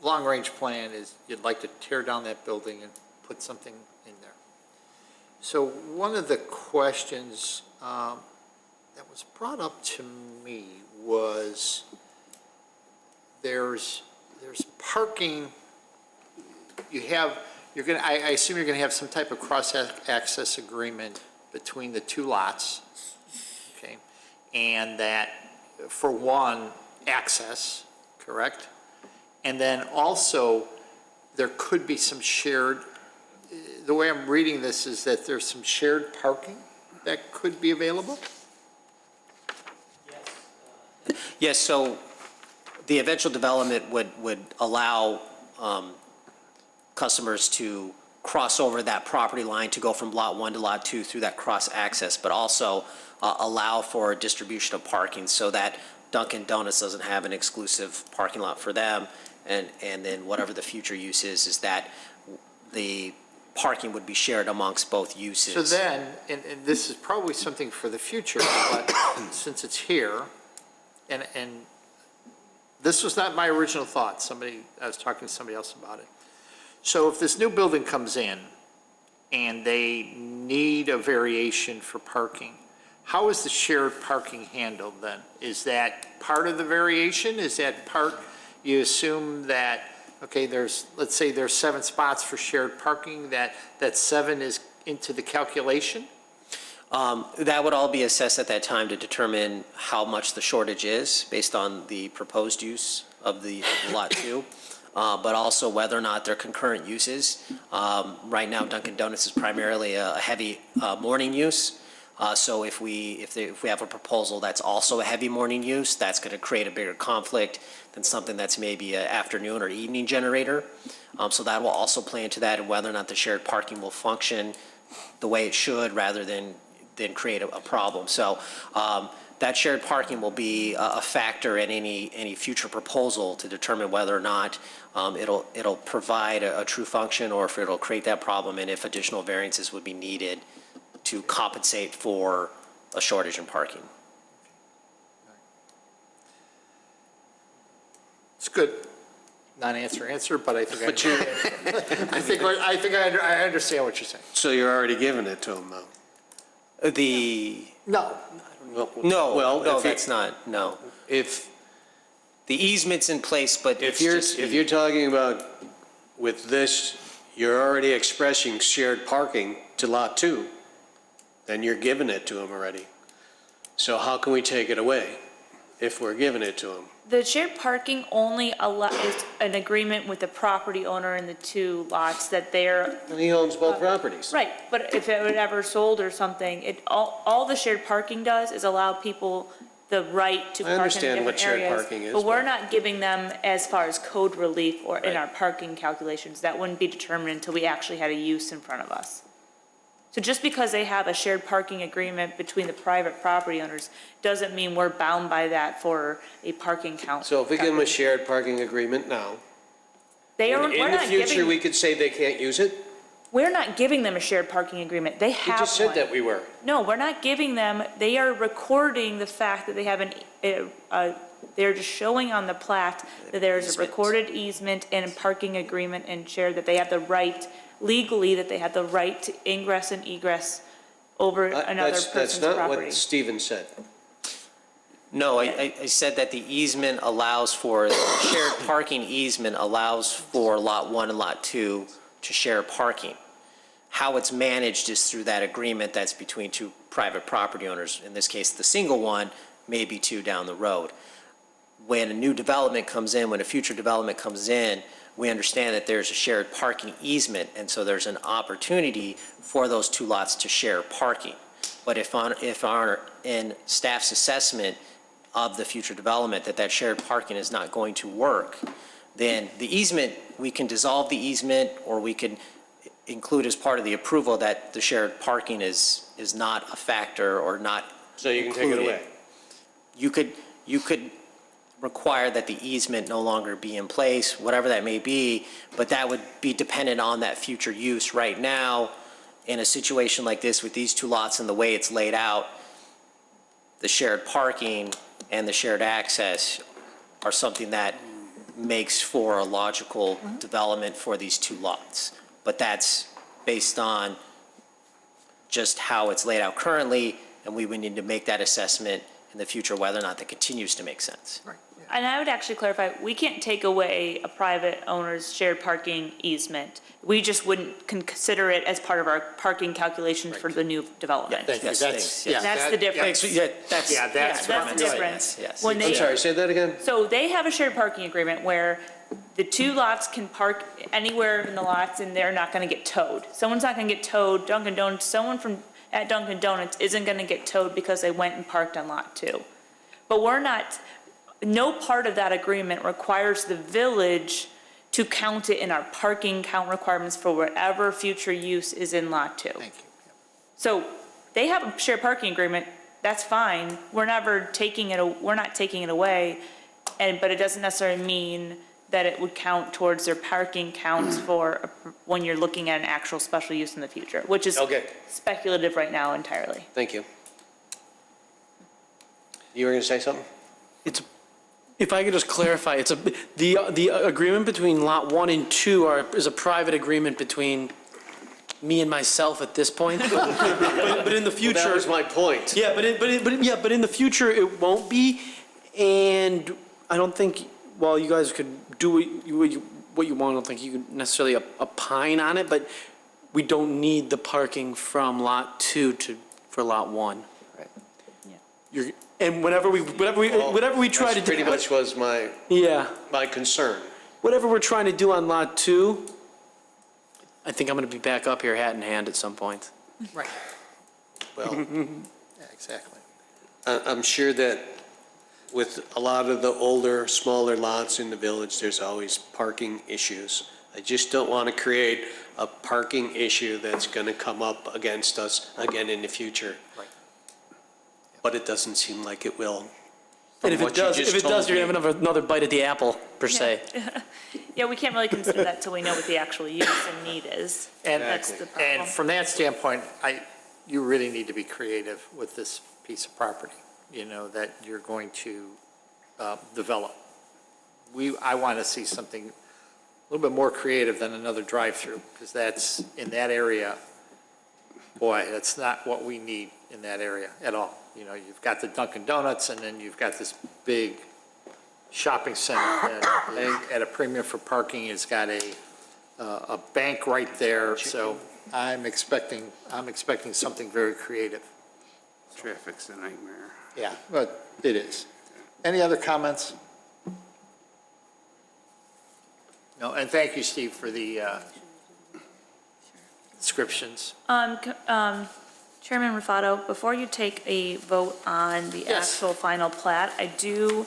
Speaker 1: long-range plan is you'd like to tear down that building and put something in there. So one of the questions that was brought up to me was there's parking. I assume you're going to have some type of cross-access agreement between the two lots, okay? And that, for one, access, correct? And then also, there could be some shared, the way I'm reading this is that there's some shared parking that could be available?
Speaker 13: Yes, so the eventual development would allow customers to cross over that property line to go from Lot 1 to Lot 2 through that cross-access, but also allow for a distribution of parking so that Dunkin' Donuts doesn't have an exclusive parking lot for them, and then whatever the future use is that the parking would be shared amongst both uses.
Speaker 1: So then, and this is probably something for the future, but since it's here, and this was not my original thought. I was talking to somebody else about it. So if this new building comes in and they need a variation for parking, how is the shared parking handled then? Is that part of the variation? Is that part, you assume that, okay, let's say there's 7 spots for shared parking, that 7 is into the calculation?
Speaker 13: That would all be assessed at that time to determine how much the shortage is based on the proposed use of the Lot 2. But also whether or not they're concurrent uses. Right now, Dunkin' Donuts is primarily a heavy morning use. So if we have a proposal that's also a heavy morning use, that's going to create a bigger conflict than something that's maybe an afternoon or evening generator. So that will also play into that, and whether or not the shared parking will function the way it should rather than create a problem. So that shared parking will be a factor in any future proposal to determine whether or not it'll provide a true function, or if it'll create that problem, and if additional variances would be needed to compensate for a shortage in parking.
Speaker 1: It's good. Non-answer, but I think I understand what you're saying.
Speaker 10: So you're already giving it to them, though?
Speaker 13: No, that's not, no.
Speaker 10: If
Speaker 13: The easement's in place, but
Speaker 10: If
Speaker 13: it's
Speaker 10: you're talking about with this, you're already expressing shared parking to Lot 2, then you're giving it to them already. So how can we take it away? if we're giving it to them.
Speaker 8: The shared parking only is an agreement with the property owner in the two lots that they're,
Speaker 10: And he owns both properties.
Speaker 8: right, but if it were ever sold or something, all the shared parking does is allow people the right to
Speaker 10: I
Speaker 8: park in
Speaker 10: understand what
Speaker 8: different
Speaker 10: shared
Speaker 8: areas.
Speaker 10: parking is,
Speaker 8: But we're
Speaker 10: but-
Speaker 8: not giving them as far as code relief or in
Speaker 10: Right.
Speaker 8: our parking calculations. That wouldn't be determined until we actually had a use in front of us. So just because they have a shared parking agreement between the private property owners doesn't mean we're bound by that for a parking count.
Speaker 10: So if we give them a shared parking agreement now,
Speaker 8: We're
Speaker 10: in the
Speaker 8: not
Speaker 10: future, we could say they can't use it?
Speaker 8: we're not giving them a shared parking agreement. They
Speaker 10: You
Speaker 8: have
Speaker 10: just said
Speaker 8: one.
Speaker 10: that we were.
Speaker 8: No, we're not giving them, they are recording the fact that they have they're just showing on the plat that there's a
Speaker 13: Easement.
Speaker 8: recorded easement and a parking agreement and shared that they have the right, legally, that they have the right to ingress and egress over another
Speaker 10: That's
Speaker 8: person's
Speaker 10: not
Speaker 8: property.
Speaker 10: what Steven said.
Speaker 13: No, I said that the easement allows for, shared parking easement allows for Lot 1 and Lot 2 to share parking. How it's managed is through that agreement that's between two private property owners. In this case, the single one, maybe two down the road. When a new development comes in, when a future development comes in, we understand that there's a shared parking easement, and so there's an opportunity for those two lots to share parking. But if in staff's assessment of the future development that shared parking is not going to work, then the easement, we can dissolve the easement, or we can include as part of the approval that the shared parking is not a factor or not
Speaker 10: So you can take it
Speaker 13: included.
Speaker 10: away.
Speaker 13: You could require that the easement no longer be in place, whatever that may be, but that would be dependent on that future use. Right now, in a situation like this with these two lots and the way it's laid out, the shared parking and the shared access are something that makes for a logical development for these two lots. But that's based on just how it's laid out currently, and we would need to make that assessment in the future whether or not that continues to make sense.
Speaker 8: And I would actually clarify, we can't take away a private owner's shared parking easement. We just wouldn't consider it as part of our parking calculations for the new development.
Speaker 1: Thank you.
Speaker 13: Yes,
Speaker 1: That's,
Speaker 13: thanks,
Speaker 1: yeah.
Speaker 13: yes.
Speaker 8: That's
Speaker 1: that-
Speaker 8: the difference.
Speaker 13: That's
Speaker 1: Yeah, that's what I
Speaker 8: That's
Speaker 1: meant
Speaker 8: the
Speaker 1: to say.
Speaker 8: difference.
Speaker 13: Yes.
Speaker 8: When
Speaker 10: I'm
Speaker 8: they,
Speaker 10: sorry, say that again?
Speaker 8: so they have a shared parking agreement where the two lots can park anywhere in the lots and they're not gonna get towed. Someone's not gonna get towed, Dunkin' Donuts, someone at Dunkin' Donuts isn't gonna get towed because they went and parked on lot 2. But no part of that agreement requires the village to count it in our parking count requirements for whatever future use is in lot 2.
Speaker 1: Thank you.
Speaker 8: So they have a shared parking agreement, that's fine. We're not taking it away, but it doesn't necessarily mean that it would count towards their parking counts for when you're looking at an actual special use in the future, which is
Speaker 10: Okay.
Speaker 8: speculative right now entirely.
Speaker 10: Thank you. You were going to say something?
Speaker 14: If I could just clarify, the agreement between Lot 1 and 2 is a private agreement between me and myself at this point. But in the future.
Speaker 10: That was my point.
Speaker 14: Yeah, but in the future, it won't be. And I don't think, while you guys could do what you want, I don't think you could necessarily opine on it, but we don't need the parking from Lot 2 for Lot 1.
Speaker 13: Right.
Speaker 14: And whatever we try to do.
Speaker 10: That's pretty much was my concern.
Speaker 14: Whatever we're trying to do on Lot 2, I think I'm going to be back up here hat in hand at some point.
Speaker 1: Right.
Speaker 10: Well,
Speaker 1: Yeah, exactly.
Speaker 10: I'm sure that with a lot of the older, smaller lots in the village, there's always parking issues. I just don't want to create a parking issue that's going to come up against us again in the future.
Speaker 1: Right.
Speaker 10: But it doesn't seem like it will.
Speaker 14: And if it does, you're going to have another bite at the apple, per se.
Speaker 8: Yeah, we can't really consider that till we know what the actual use and need is.
Speaker 1: And,
Speaker 8: That's the problem.
Speaker 1: and from that standpoint, you really need to be creative with this piece of property, that you're going to develop. I want to see something a little bit more creative than another drive-through, because that's, in that area, boy, that's not what we need in that area at all. You've got the Dunkin' Donuts, and then you've got this big shopping center that is at a premium for parking. It's got a bank right there, so I'm expecting something very creative.
Speaker 15: Traffic's a nightmare.
Speaker 1: Yeah, but it is. Any other comments? No, and thank you, Steve, for the descriptions.
Speaker 8: Chairman Rufato, before you take a vote on the
Speaker 1: Yes.
Speaker 8: actual final plat, I do,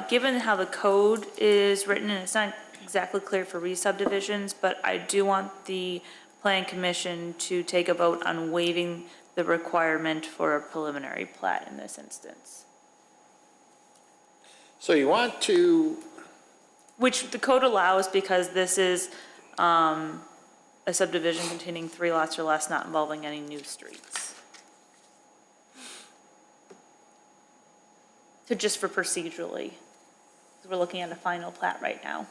Speaker 8: given how the code is written, and it's not exactly clear for re-subdivisions, but I do want the Plan Commission to take a vote on waiving the requirement for a preliminary plat in this instance,
Speaker 1: So you want to,
Speaker 8: which the code allows because this is a subdivision containing 3 lots or less, not involving any new streets. So just for procedurally, because we're looking at a final plat right now.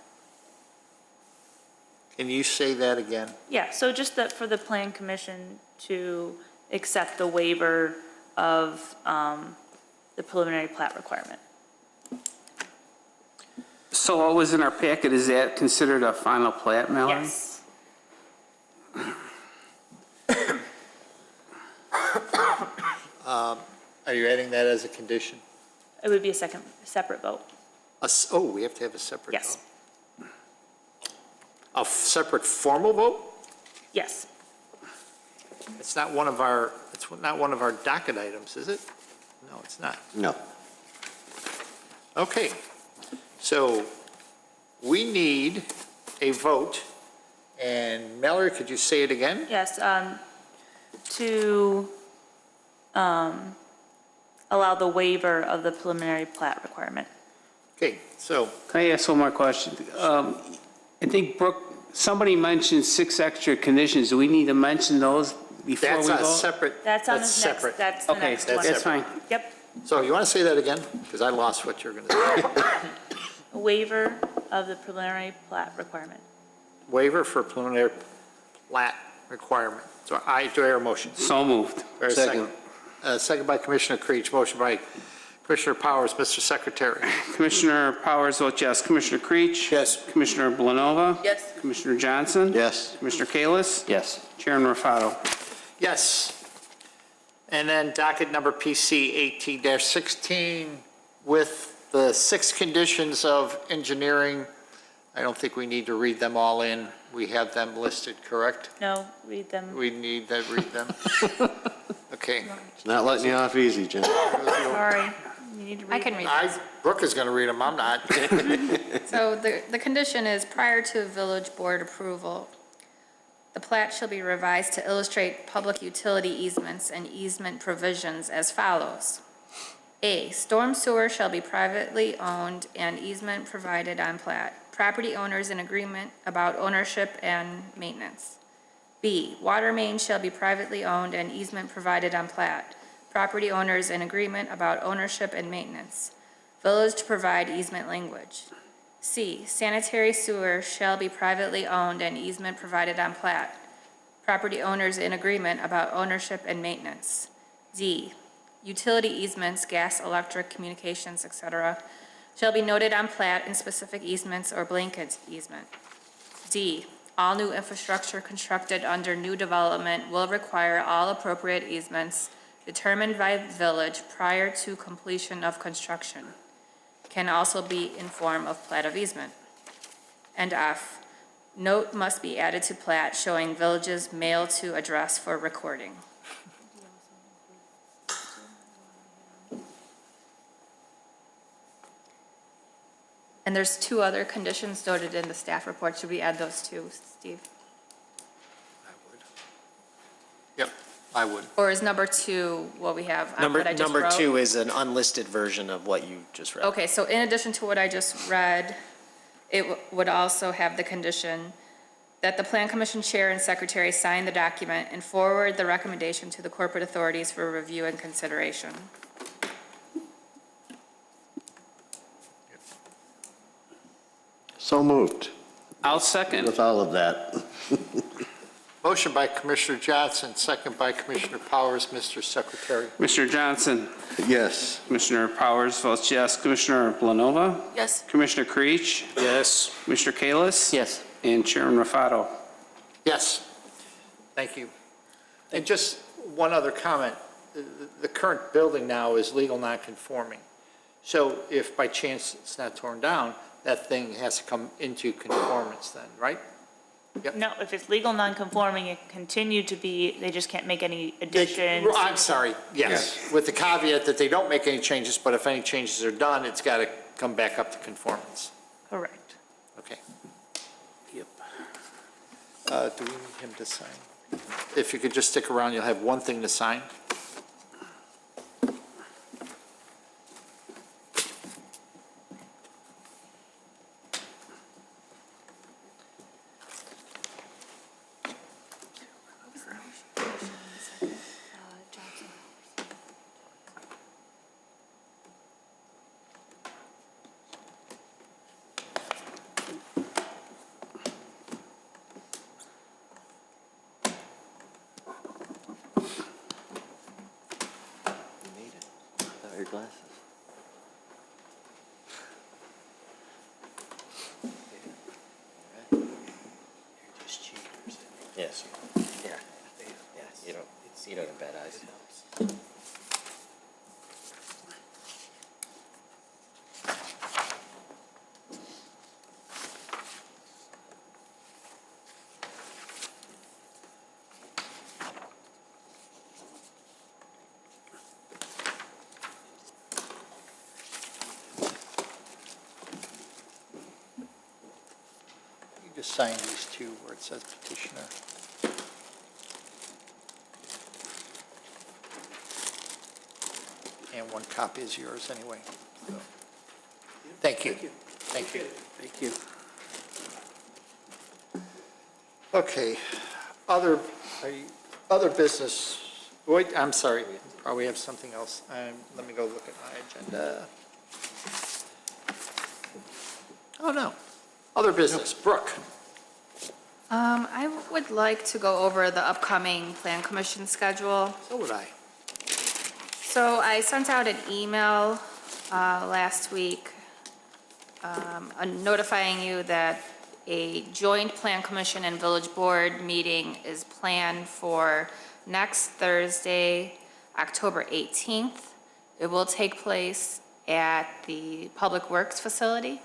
Speaker 1: can you say that again?
Speaker 8: Yeah, so just that for the Plan Commission to accept the waiver of the preliminary plat requirement.
Speaker 2: So what was in our packet, is that considered a final plat, Mallory?
Speaker 8: Yes.
Speaker 1: Are you adding that as a condition?
Speaker 8: It would be a separate vote.
Speaker 1: Oh, we have to have a separate vote?
Speaker 8: Yes,
Speaker 1: A separate formal vote?
Speaker 8: yes.
Speaker 1: It's not one of our docket items, is it? No, it's not.
Speaker 7: No.
Speaker 1: Okay, so we need a vote, and Mallory, could you say it again?
Speaker 8: Yes, to allow the waiver of the preliminary plat requirement.
Speaker 1: Okay, so,
Speaker 2: Can I ask one more question? I think Brooke, somebody mentioned 6 extra conditions. Do we need to mention those before we
Speaker 1: that's
Speaker 2: vote?
Speaker 1: a separate,
Speaker 8: That's on the
Speaker 1: that's
Speaker 8: next,
Speaker 1: separate.
Speaker 8: that's the
Speaker 2: Okay,
Speaker 8: next one.
Speaker 2: that's fine.
Speaker 8: Yep,
Speaker 1: So you want to say that again? Because I lost what you're going to say.
Speaker 8: a waiver of the preliminary plat requirement.
Speaker 1: Waiver for preliminary plat requirement. So do I hear a motion?
Speaker 2: So moved.
Speaker 1: Or a second? Second by Commissioner Creech, motion by Commissioner Powers. Mr. Secretary.
Speaker 2: Commissioner Powers votes yes. Commissioner Creech?
Speaker 10: Yes.
Speaker 2: Commissioner Blanova?
Speaker 11: Yes.
Speaker 2: Commissioner Johnson?
Speaker 7: Yes.
Speaker 2: Commissioner Kalis?
Speaker 5: Yes.
Speaker 2: Chairman Rufato?
Speaker 1: Yes. And then docket number PC 18-16 with the 6 conditions of engineering. I don't think we need to read them all in. We have them listed, correct?
Speaker 8: No, read them.
Speaker 1: We need to read them? Okay.
Speaker 7: Not letting you off easy, Jim.
Speaker 8: Sorry, you need to read.
Speaker 3: I can read
Speaker 1: Brooke is going to read them, I'm not.
Speaker 3: So the condition is prior to village board approval, the plat shall be revised to illustrate public utility easements and easement provisions as follows. A, storm sewer shall be privately owned and easement provided on plat. Property owners in agreement about ownership and maintenance. B, water main shall be privately owned and easement provided on plat. Property owners in agreement about ownership and maintenance. Village to provide easement language. C, sanitary sewer shall be privately owned and easement provided on plat. Property owners in agreement about ownership and maintenance. D, utility easements, gas, electric, communications, etc., shall be noted on plat in specific easements or blanket easement. D, all new infrastructure constructed under new development will require all appropriate easements determined by village prior to completion of construction. Can also be in form of plat of easement. And F, note must be added to plat showing village's mail to address for recording. And there's 2 other conditions noted in the staff report. Should we add those too, Steve?
Speaker 1: I would. Yep, I would.
Speaker 3: Or is number 2 what we have? What I just
Speaker 13: Number
Speaker 3: wrote?
Speaker 13: 2 is an unlisted version of what you just read.
Speaker 3: Okay, so in addition to what I just read, it would also have the condition that the Plan Commission Chair and Secretary sign the document and forward the recommendation to the corporate authorities for review and consideration.
Speaker 7: So moved
Speaker 2: I'll second.
Speaker 7: with all of that.
Speaker 1: Motion by Commissioner Johnson, second by Commissioner Powers. Mr. Secretary.
Speaker 2: Commissioner Johnson?
Speaker 7: Yes.
Speaker 2: Commissioner Powers votes yes. Commissioner Blanova?
Speaker 11: Yes.
Speaker 2: Commissioner Creech?
Speaker 10: Yes.
Speaker 2: Commissioner Kalis?
Speaker 5: Yes.
Speaker 2: And Chairman Rufato?
Speaker 1: Yes. Thank you. And just one other comment. The current building now is legal non-conforming. So if by chance it's not torn down, that thing has to come into conformance then, right?
Speaker 8: No, if it's legal non-conforming, it can continue to be, they just can't make any additions.
Speaker 1: I'm sorry, yes, with the caveat that they don't make any changes, but if any changes are done, it's got to come back up to conformance.
Speaker 8: Correct.
Speaker 1: Okay.
Speaker 2: Yep.
Speaker 1: Do we need him to sign? If you could just stick around, you'll have one thing to sign.
Speaker 5: Without your glasses. Yes. Yeah. Yes. You don't have bad eyes.
Speaker 1: You just sign these two where it says petitioner. And one copy is yours anyway. So, thank you. Thank you.
Speaker 2: Thank you.
Speaker 1: Okay, other business, wait, I'm sorry, we probably have something else. Let me go look at my agenda. Oh, no, other business, Brooke.
Speaker 3: I would like to go over the upcoming Plan Commission schedule.
Speaker 1: So would I.
Speaker 3: So I sent out an email last week notifying you that a joint Plan Commission and Village Board meeting is planned for next Thursday, October 18th. It will take place at the Public Works facility.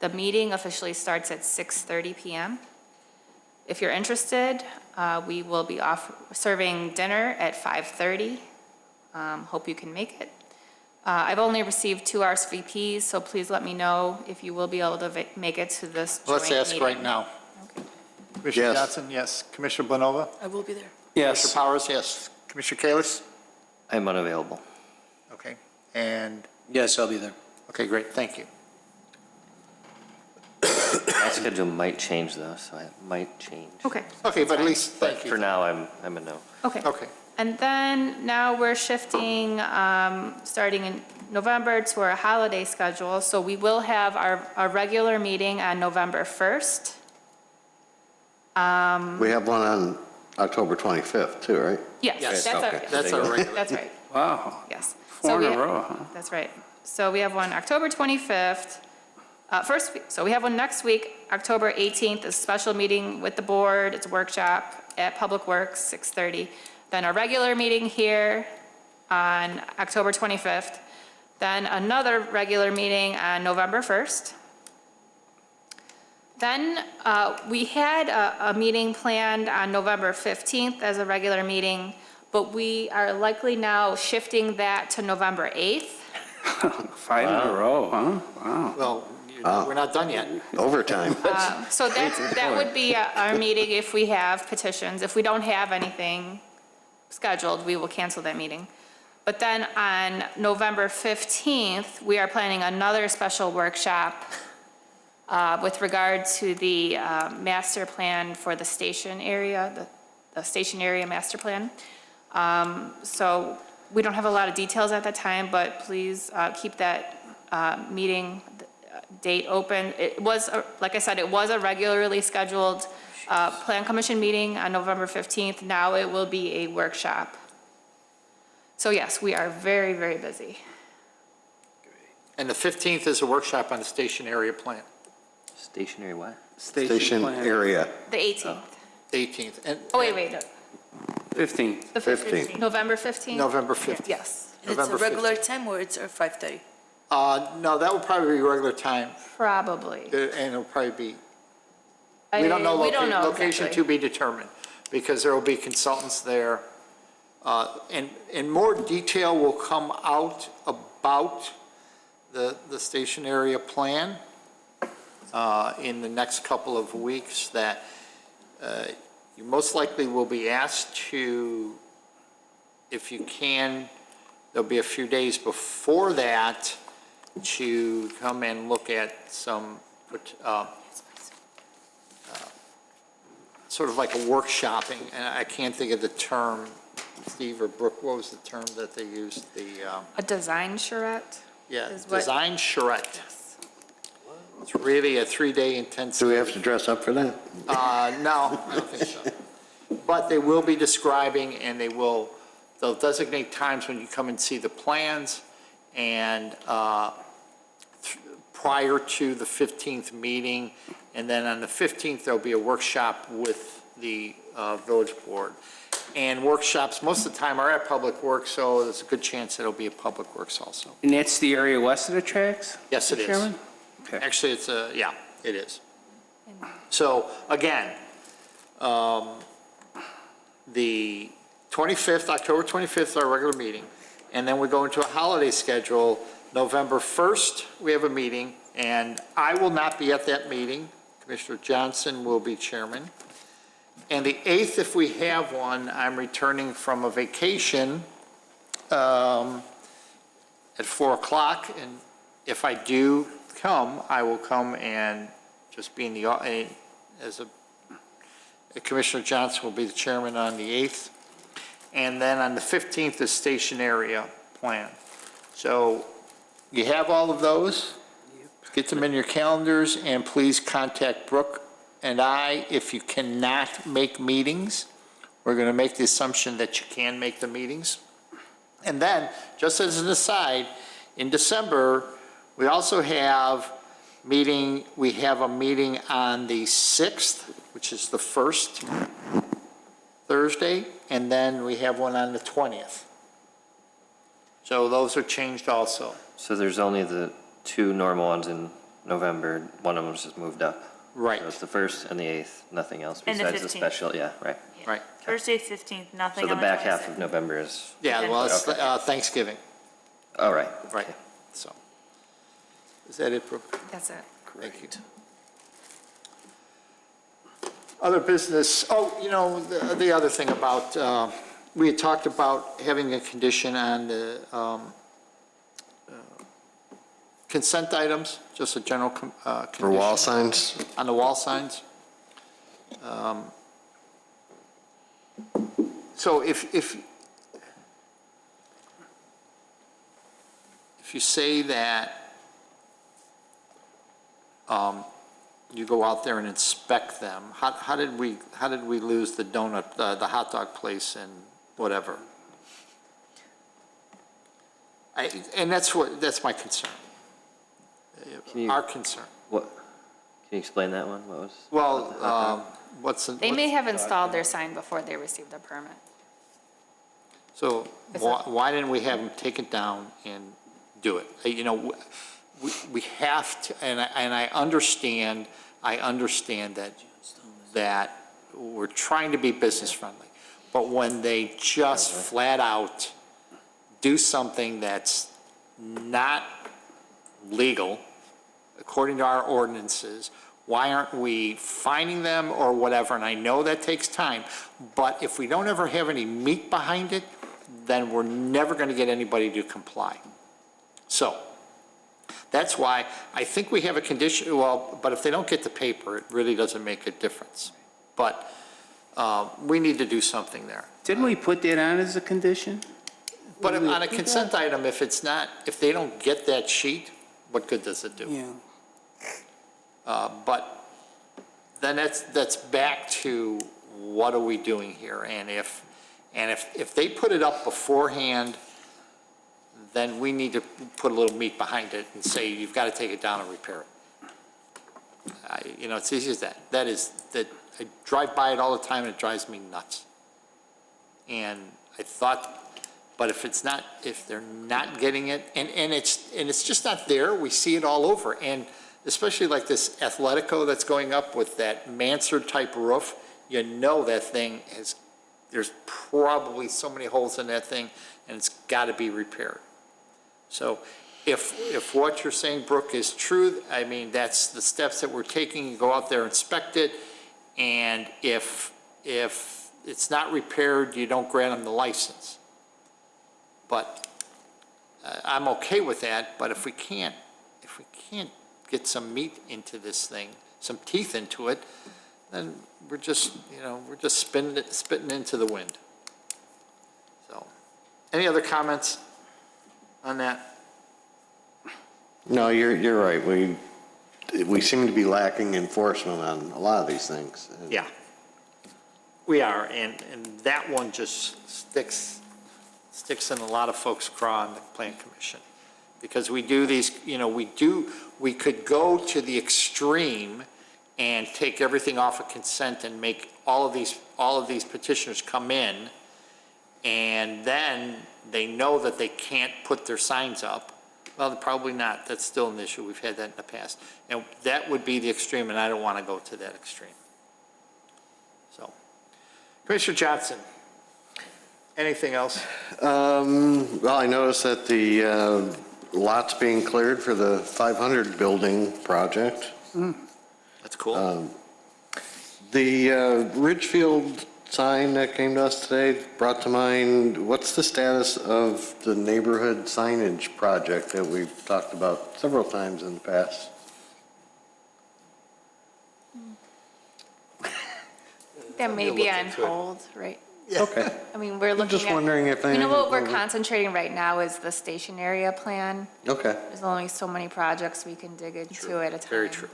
Speaker 3: The meeting officially starts at 6:30 p.m. If you're interested, we will be serving dinner at 5:30. Hope you can make it. I've only received 2 RSVPs, so please let me know if you will be able to make it to this joint
Speaker 1: Let's ask
Speaker 3: meeting.
Speaker 1: right now. Commissioner
Speaker 7: Yes.
Speaker 1: Johnson, yes. Commissioner Blanova?
Speaker 11: I will be there.
Speaker 2: Yes.
Speaker 1: Commissioner Powers, yes. Commissioner Kalis?
Speaker 5: I'm unavailable.
Speaker 1: Okay, and,
Speaker 10: Yes, I'll be there.
Speaker 1: okay, great, thank you.
Speaker 5: My schedule might change though, so it might change.
Speaker 3: Okay.
Speaker 1: Okay, but at least,
Speaker 5: But
Speaker 1: thank you.
Speaker 5: for now, I'm a no.
Speaker 3: Okay.
Speaker 1: Okay.
Speaker 3: And then now we're shifting, starting in November to our holiday schedule. So we will have our regular meeting on November 1st.
Speaker 7: We have one on October 25th too, right?
Speaker 3: Yes, that's
Speaker 7: okay.
Speaker 3: our,
Speaker 1: That's all right.
Speaker 3: that's right,
Speaker 2: Wow.
Speaker 3: yes.
Speaker 2: 4
Speaker 3: So
Speaker 2: in
Speaker 3: we-
Speaker 2: a row, huh?
Speaker 3: That's right. So we have one October 25th. So we have one next week, October 18th, a special meeting with the board. It's a workshop at Public Works, 6:30. Then a regular meeting here on October 25th. Then another regular meeting on November 1st. Then we had a meeting planned on November 15th as a regular meeting, but we are likely now shifting that to November 8th.
Speaker 2: 5 in a row, huh? Wow.
Speaker 1: Well, we're not done yet.
Speaker 7: Overtime.
Speaker 3: So that would be our meeting if we have petitions. If we don't have anything scheduled, we will cancel that meeting. But then on November 15th, we are planning another special workshop with regard to the master plan for the station area, the station area master plan. So we don't have a lot of details at that time, but please keep that meeting date open. It was, like I said, it was a regularly scheduled Plan Commission meeting on November 15th. Now it will be a workshop. So yes, we are very, very busy.
Speaker 1: And the 15th is a workshop on the station area plan,
Speaker 5: Stationary what?
Speaker 7: Station
Speaker 2: plan.
Speaker 7: area.
Speaker 3: The 18th.
Speaker 1: 18th. And
Speaker 3: Oh, wait, no.
Speaker 2: 15.
Speaker 3: The
Speaker 7: 15th.
Speaker 3: November 15th?
Speaker 1: November 15th.
Speaker 3: Yes.
Speaker 11: And it's a
Speaker 1: November
Speaker 11: regular
Speaker 1: 15th.
Speaker 11: time or it's 5:30?
Speaker 1: No, that would probably be regular time,
Speaker 3: Probably.
Speaker 1: and it'll probably be, we don't know,
Speaker 3: We don't know
Speaker 1: location
Speaker 3: exactly.
Speaker 1: to be determined, because there will be consultants there. And more detail will come out about the station area plan in the next couple of weeks, that you most likely will be asked to, if you can, there'll be a few days before that to come and look at some, sort of like a workshopping, and I can't think of the term, Steve or Brooke, what was the term that they used?
Speaker 3: A design charrette?
Speaker 1: Yeah,
Speaker 3: Is what-
Speaker 1: design charrette. It's really a 3-day intensive.
Speaker 7: Do we have to dress up for that?
Speaker 1: No, I don't think so. But they will be describing, and they'll designate times when you come and see the plans, and prior to the 15th meeting, and then on the 15th, there'll be a workshop with the village board. And workshops, most of the time, are at Public Works, so there's a good chance it'll be at Public Works also.
Speaker 2: And that's the area west of the tracks?
Speaker 1: Yes, it is.
Speaker 2: Chairman? Okay.
Speaker 1: Actually, yeah, it is. So, again, the 25th, October 25th is our regular meeting, and then we go into a holiday schedule. November 1st, we have a meeting, and I will not be at that meeting. Commissioner Johnson will be chairman. And the 8th, if we have one, I'm returning from a vacation at 4 o'clock, and if I do come, I will come and just be in the, Commissioner Johnson will be the chairman on the 8th. And then on the 15th, the station area plan. So you have all of those. Get them in your calendars, and please contact Brooke and I if you cannot make meetings. We're going to make the assumption that you can make the meetings. And then, just as an aside, in December, we also have a meeting on the 6th, which is the first Thursday, and then we have one on the 20th. So those are changed also.
Speaker 5: So there's only the 2 normal ones in November, one of them's just moved up.
Speaker 1: Right.
Speaker 5: So it's the 1st and the 8th, nothing else
Speaker 8: And the
Speaker 5: besides the
Speaker 8: 15th.
Speaker 5: special, yeah, right.
Speaker 1: Right.
Speaker 8: First, 8th, 15th, nothing
Speaker 5: So the
Speaker 8: on
Speaker 5: back half
Speaker 8: 26th.
Speaker 5: of November is,
Speaker 1: Yeah, well, it's
Speaker 5: Okay.
Speaker 1: Thanksgiving,
Speaker 5: all right.
Speaker 1: right, so. Is that it, Brooke?
Speaker 3: That's it.
Speaker 1: Thank you. Other business, the other thing about, we had talked about having a condition on the consent items, just a general condition.
Speaker 7: For wall signs?
Speaker 1: On the wall signs. So if you say that you go out there and inspect them, how did we lose the donut, the hot dog place and whatever? And that's my concern. Our concern.
Speaker 5: What, can you explain that one? What was?
Speaker 1: Well,
Speaker 3: They may have installed their sign before they received the permit.
Speaker 1: So why didn't we have them take it down and do it? We have to, and I understand that we're trying to be business friendly, but when they just flat out do something that's not legal, according to our ordinances, why aren't we fining them or whatever? And I know that takes time, but if we don't ever have any meat behind it, then we're never going to get anybody to comply. So that's why I think we have a condition, but if they don't get the paper, it really doesn't make a difference. But we need to do something there.
Speaker 2: Didn't we put that on as a condition?
Speaker 1: But on a consent item, if they don't get that sheet, what good does it do?
Speaker 2: Yeah.
Speaker 1: But then that's back to what are we doing here? And if they put it up beforehand, then we need to put a little meat behind it and say, you've got to take it down and repair it. It's easy as that. I drive by it all the time and it drives me nuts. And I thought But if they're not getting it, and it's just not there, we see it all over. And especially like this Athletico that's going up with that mansard type roof, you know that thing there's probably so many holes in that thing, and it's got to be repaired. So if what you're saying, Brooke, is true, I mean, that's the steps that we're taking. You go out there, inspect it, and if it's not repaired, you don't grant them the license. But I'm okay with that, but if we can't get some meat into this thing, some teeth into it, then we're just spitting into the wind. So, any other comments on that?
Speaker 7: No, you're right. We seem to be lacking enforcement on a lot of these things.
Speaker 1: Yeah, we are, and that one just sticks in a lot of folks' craw on the Plan Commission, because we do these, we could go to the extreme and take everything off of consent and make all of these petitioners come in, and then they know that they can't put their signs up. Well, probably not. That's still an issue. We've had that in the past. And that would be the extreme, and I don't want to go to that extreme. So, Commissioner Johnson, anything else?
Speaker 7: Well, I noticed that the lot's being cleared for the 500 building project.
Speaker 1: That's cool.
Speaker 7: The Ridgefield sign that came to us today brought to mind, what's the status of the neighborhood signage project that we've talked about several times in the past?
Speaker 3: That may be on hold, right?
Speaker 7: Okay.
Speaker 3: I mean, we're looking at.
Speaker 7: Just wondering if
Speaker 3: You know what we're
Speaker 7: anything-
Speaker 3: concentrating right now is the station area plan.
Speaker 7: Okay.
Speaker 3: There's only so many projects we can dig into at a time.
Speaker 1: Very true.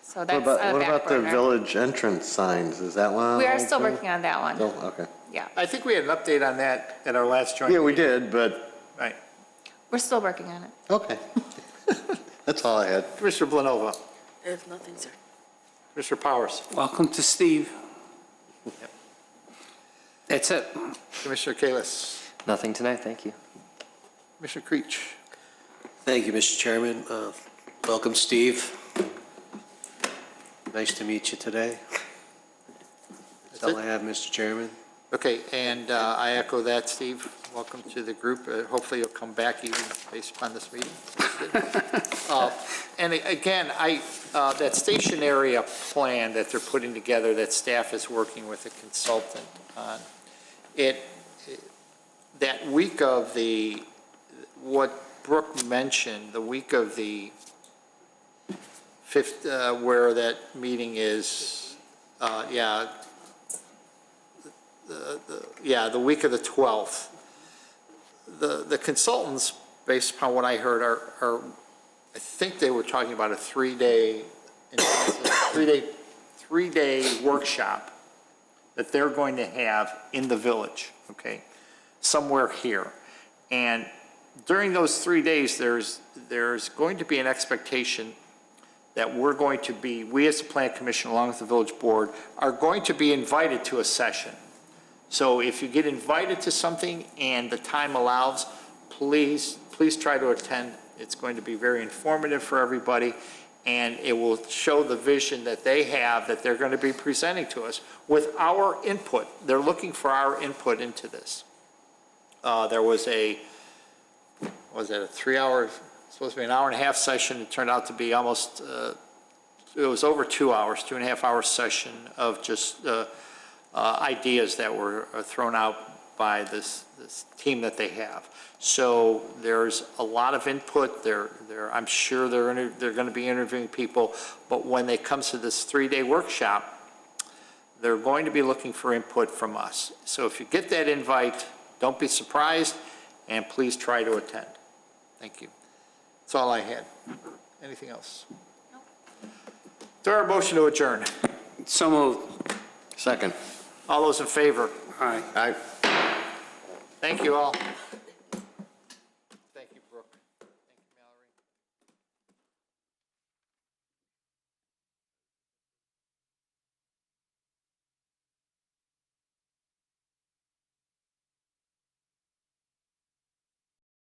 Speaker 3: So
Speaker 7: What
Speaker 3: that's
Speaker 7: about,
Speaker 3: a
Speaker 7: what
Speaker 3: back
Speaker 7: about the
Speaker 3: burner.
Speaker 7: village entrance signs? Is that one on
Speaker 3: We are
Speaker 7: hold
Speaker 3: still
Speaker 7: too?
Speaker 3: working on that one.
Speaker 7: Oh, okay.
Speaker 3: Yeah,
Speaker 1: I think we had an update on that at our last joint.
Speaker 7: Yeah, we did, but,
Speaker 1: Right.
Speaker 3: we're still working on it.
Speaker 7: okay. That's all I had.
Speaker 1: Commissioner Blanova,
Speaker 11: I have nothing, sir.
Speaker 1: Commissioner Powers,
Speaker 2: Welcome to Steve. That's it.
Speaker 1: Commissioner Kalis,
Speaker 5: Nothing tonight, thank you.
Speaker 1: Commissioner Creech.
Speaker 10: Thank you, Mr. Chairman. Welcome, Steve. Nice to meet you today. That's all I have, Mr. Chairman.
Speaker 1: Okay, and I echo that, Steve. Welcome to the group. Hopefully you'll come back even based upon this meeting. And again, that station area plan that they're putting together, that staff is working with a consultant on, that week of what Brooke mentioned, the week of the 5th, where that meeting is, the week of the 12th. The consultants, based upon what I heard, are I think they were talking about a three-day workshop that they're going to have in the village, okay, somewhere here. And during those 3 days, there's going to be an expectation that we as the Plan Commission, along with the village board, are going to be invited to a session. So if you get invited to something and the time allows, please try to attend. It's going to be very informative for everybody, and it will show the vision that they have, that they're going to be presenting to us with our input. They're looking for our input into this. There was a 3-hour, supposed to be an hour and a half session. It turned out to be almost, it was over 2 hours, 2.5 hour session of just ideas that were thrown out by this team that they have. So there's a lot of input. I'm sure they're going to be interviewing people, but when it comes to this 3-day workshop, they're going to be looking for input from us. So if you get that invite, don't be surprised, and please try to attend. Thank you. That's all I had. Anything else? No. Is there a motion to adjourn?
Speaker 2: So moved.
Speaker 7: Second.
Speaker 1: All those in favor?
Speaker 2: Aye.
Speaker 7: Aye.
Speaker 1: Thank you all.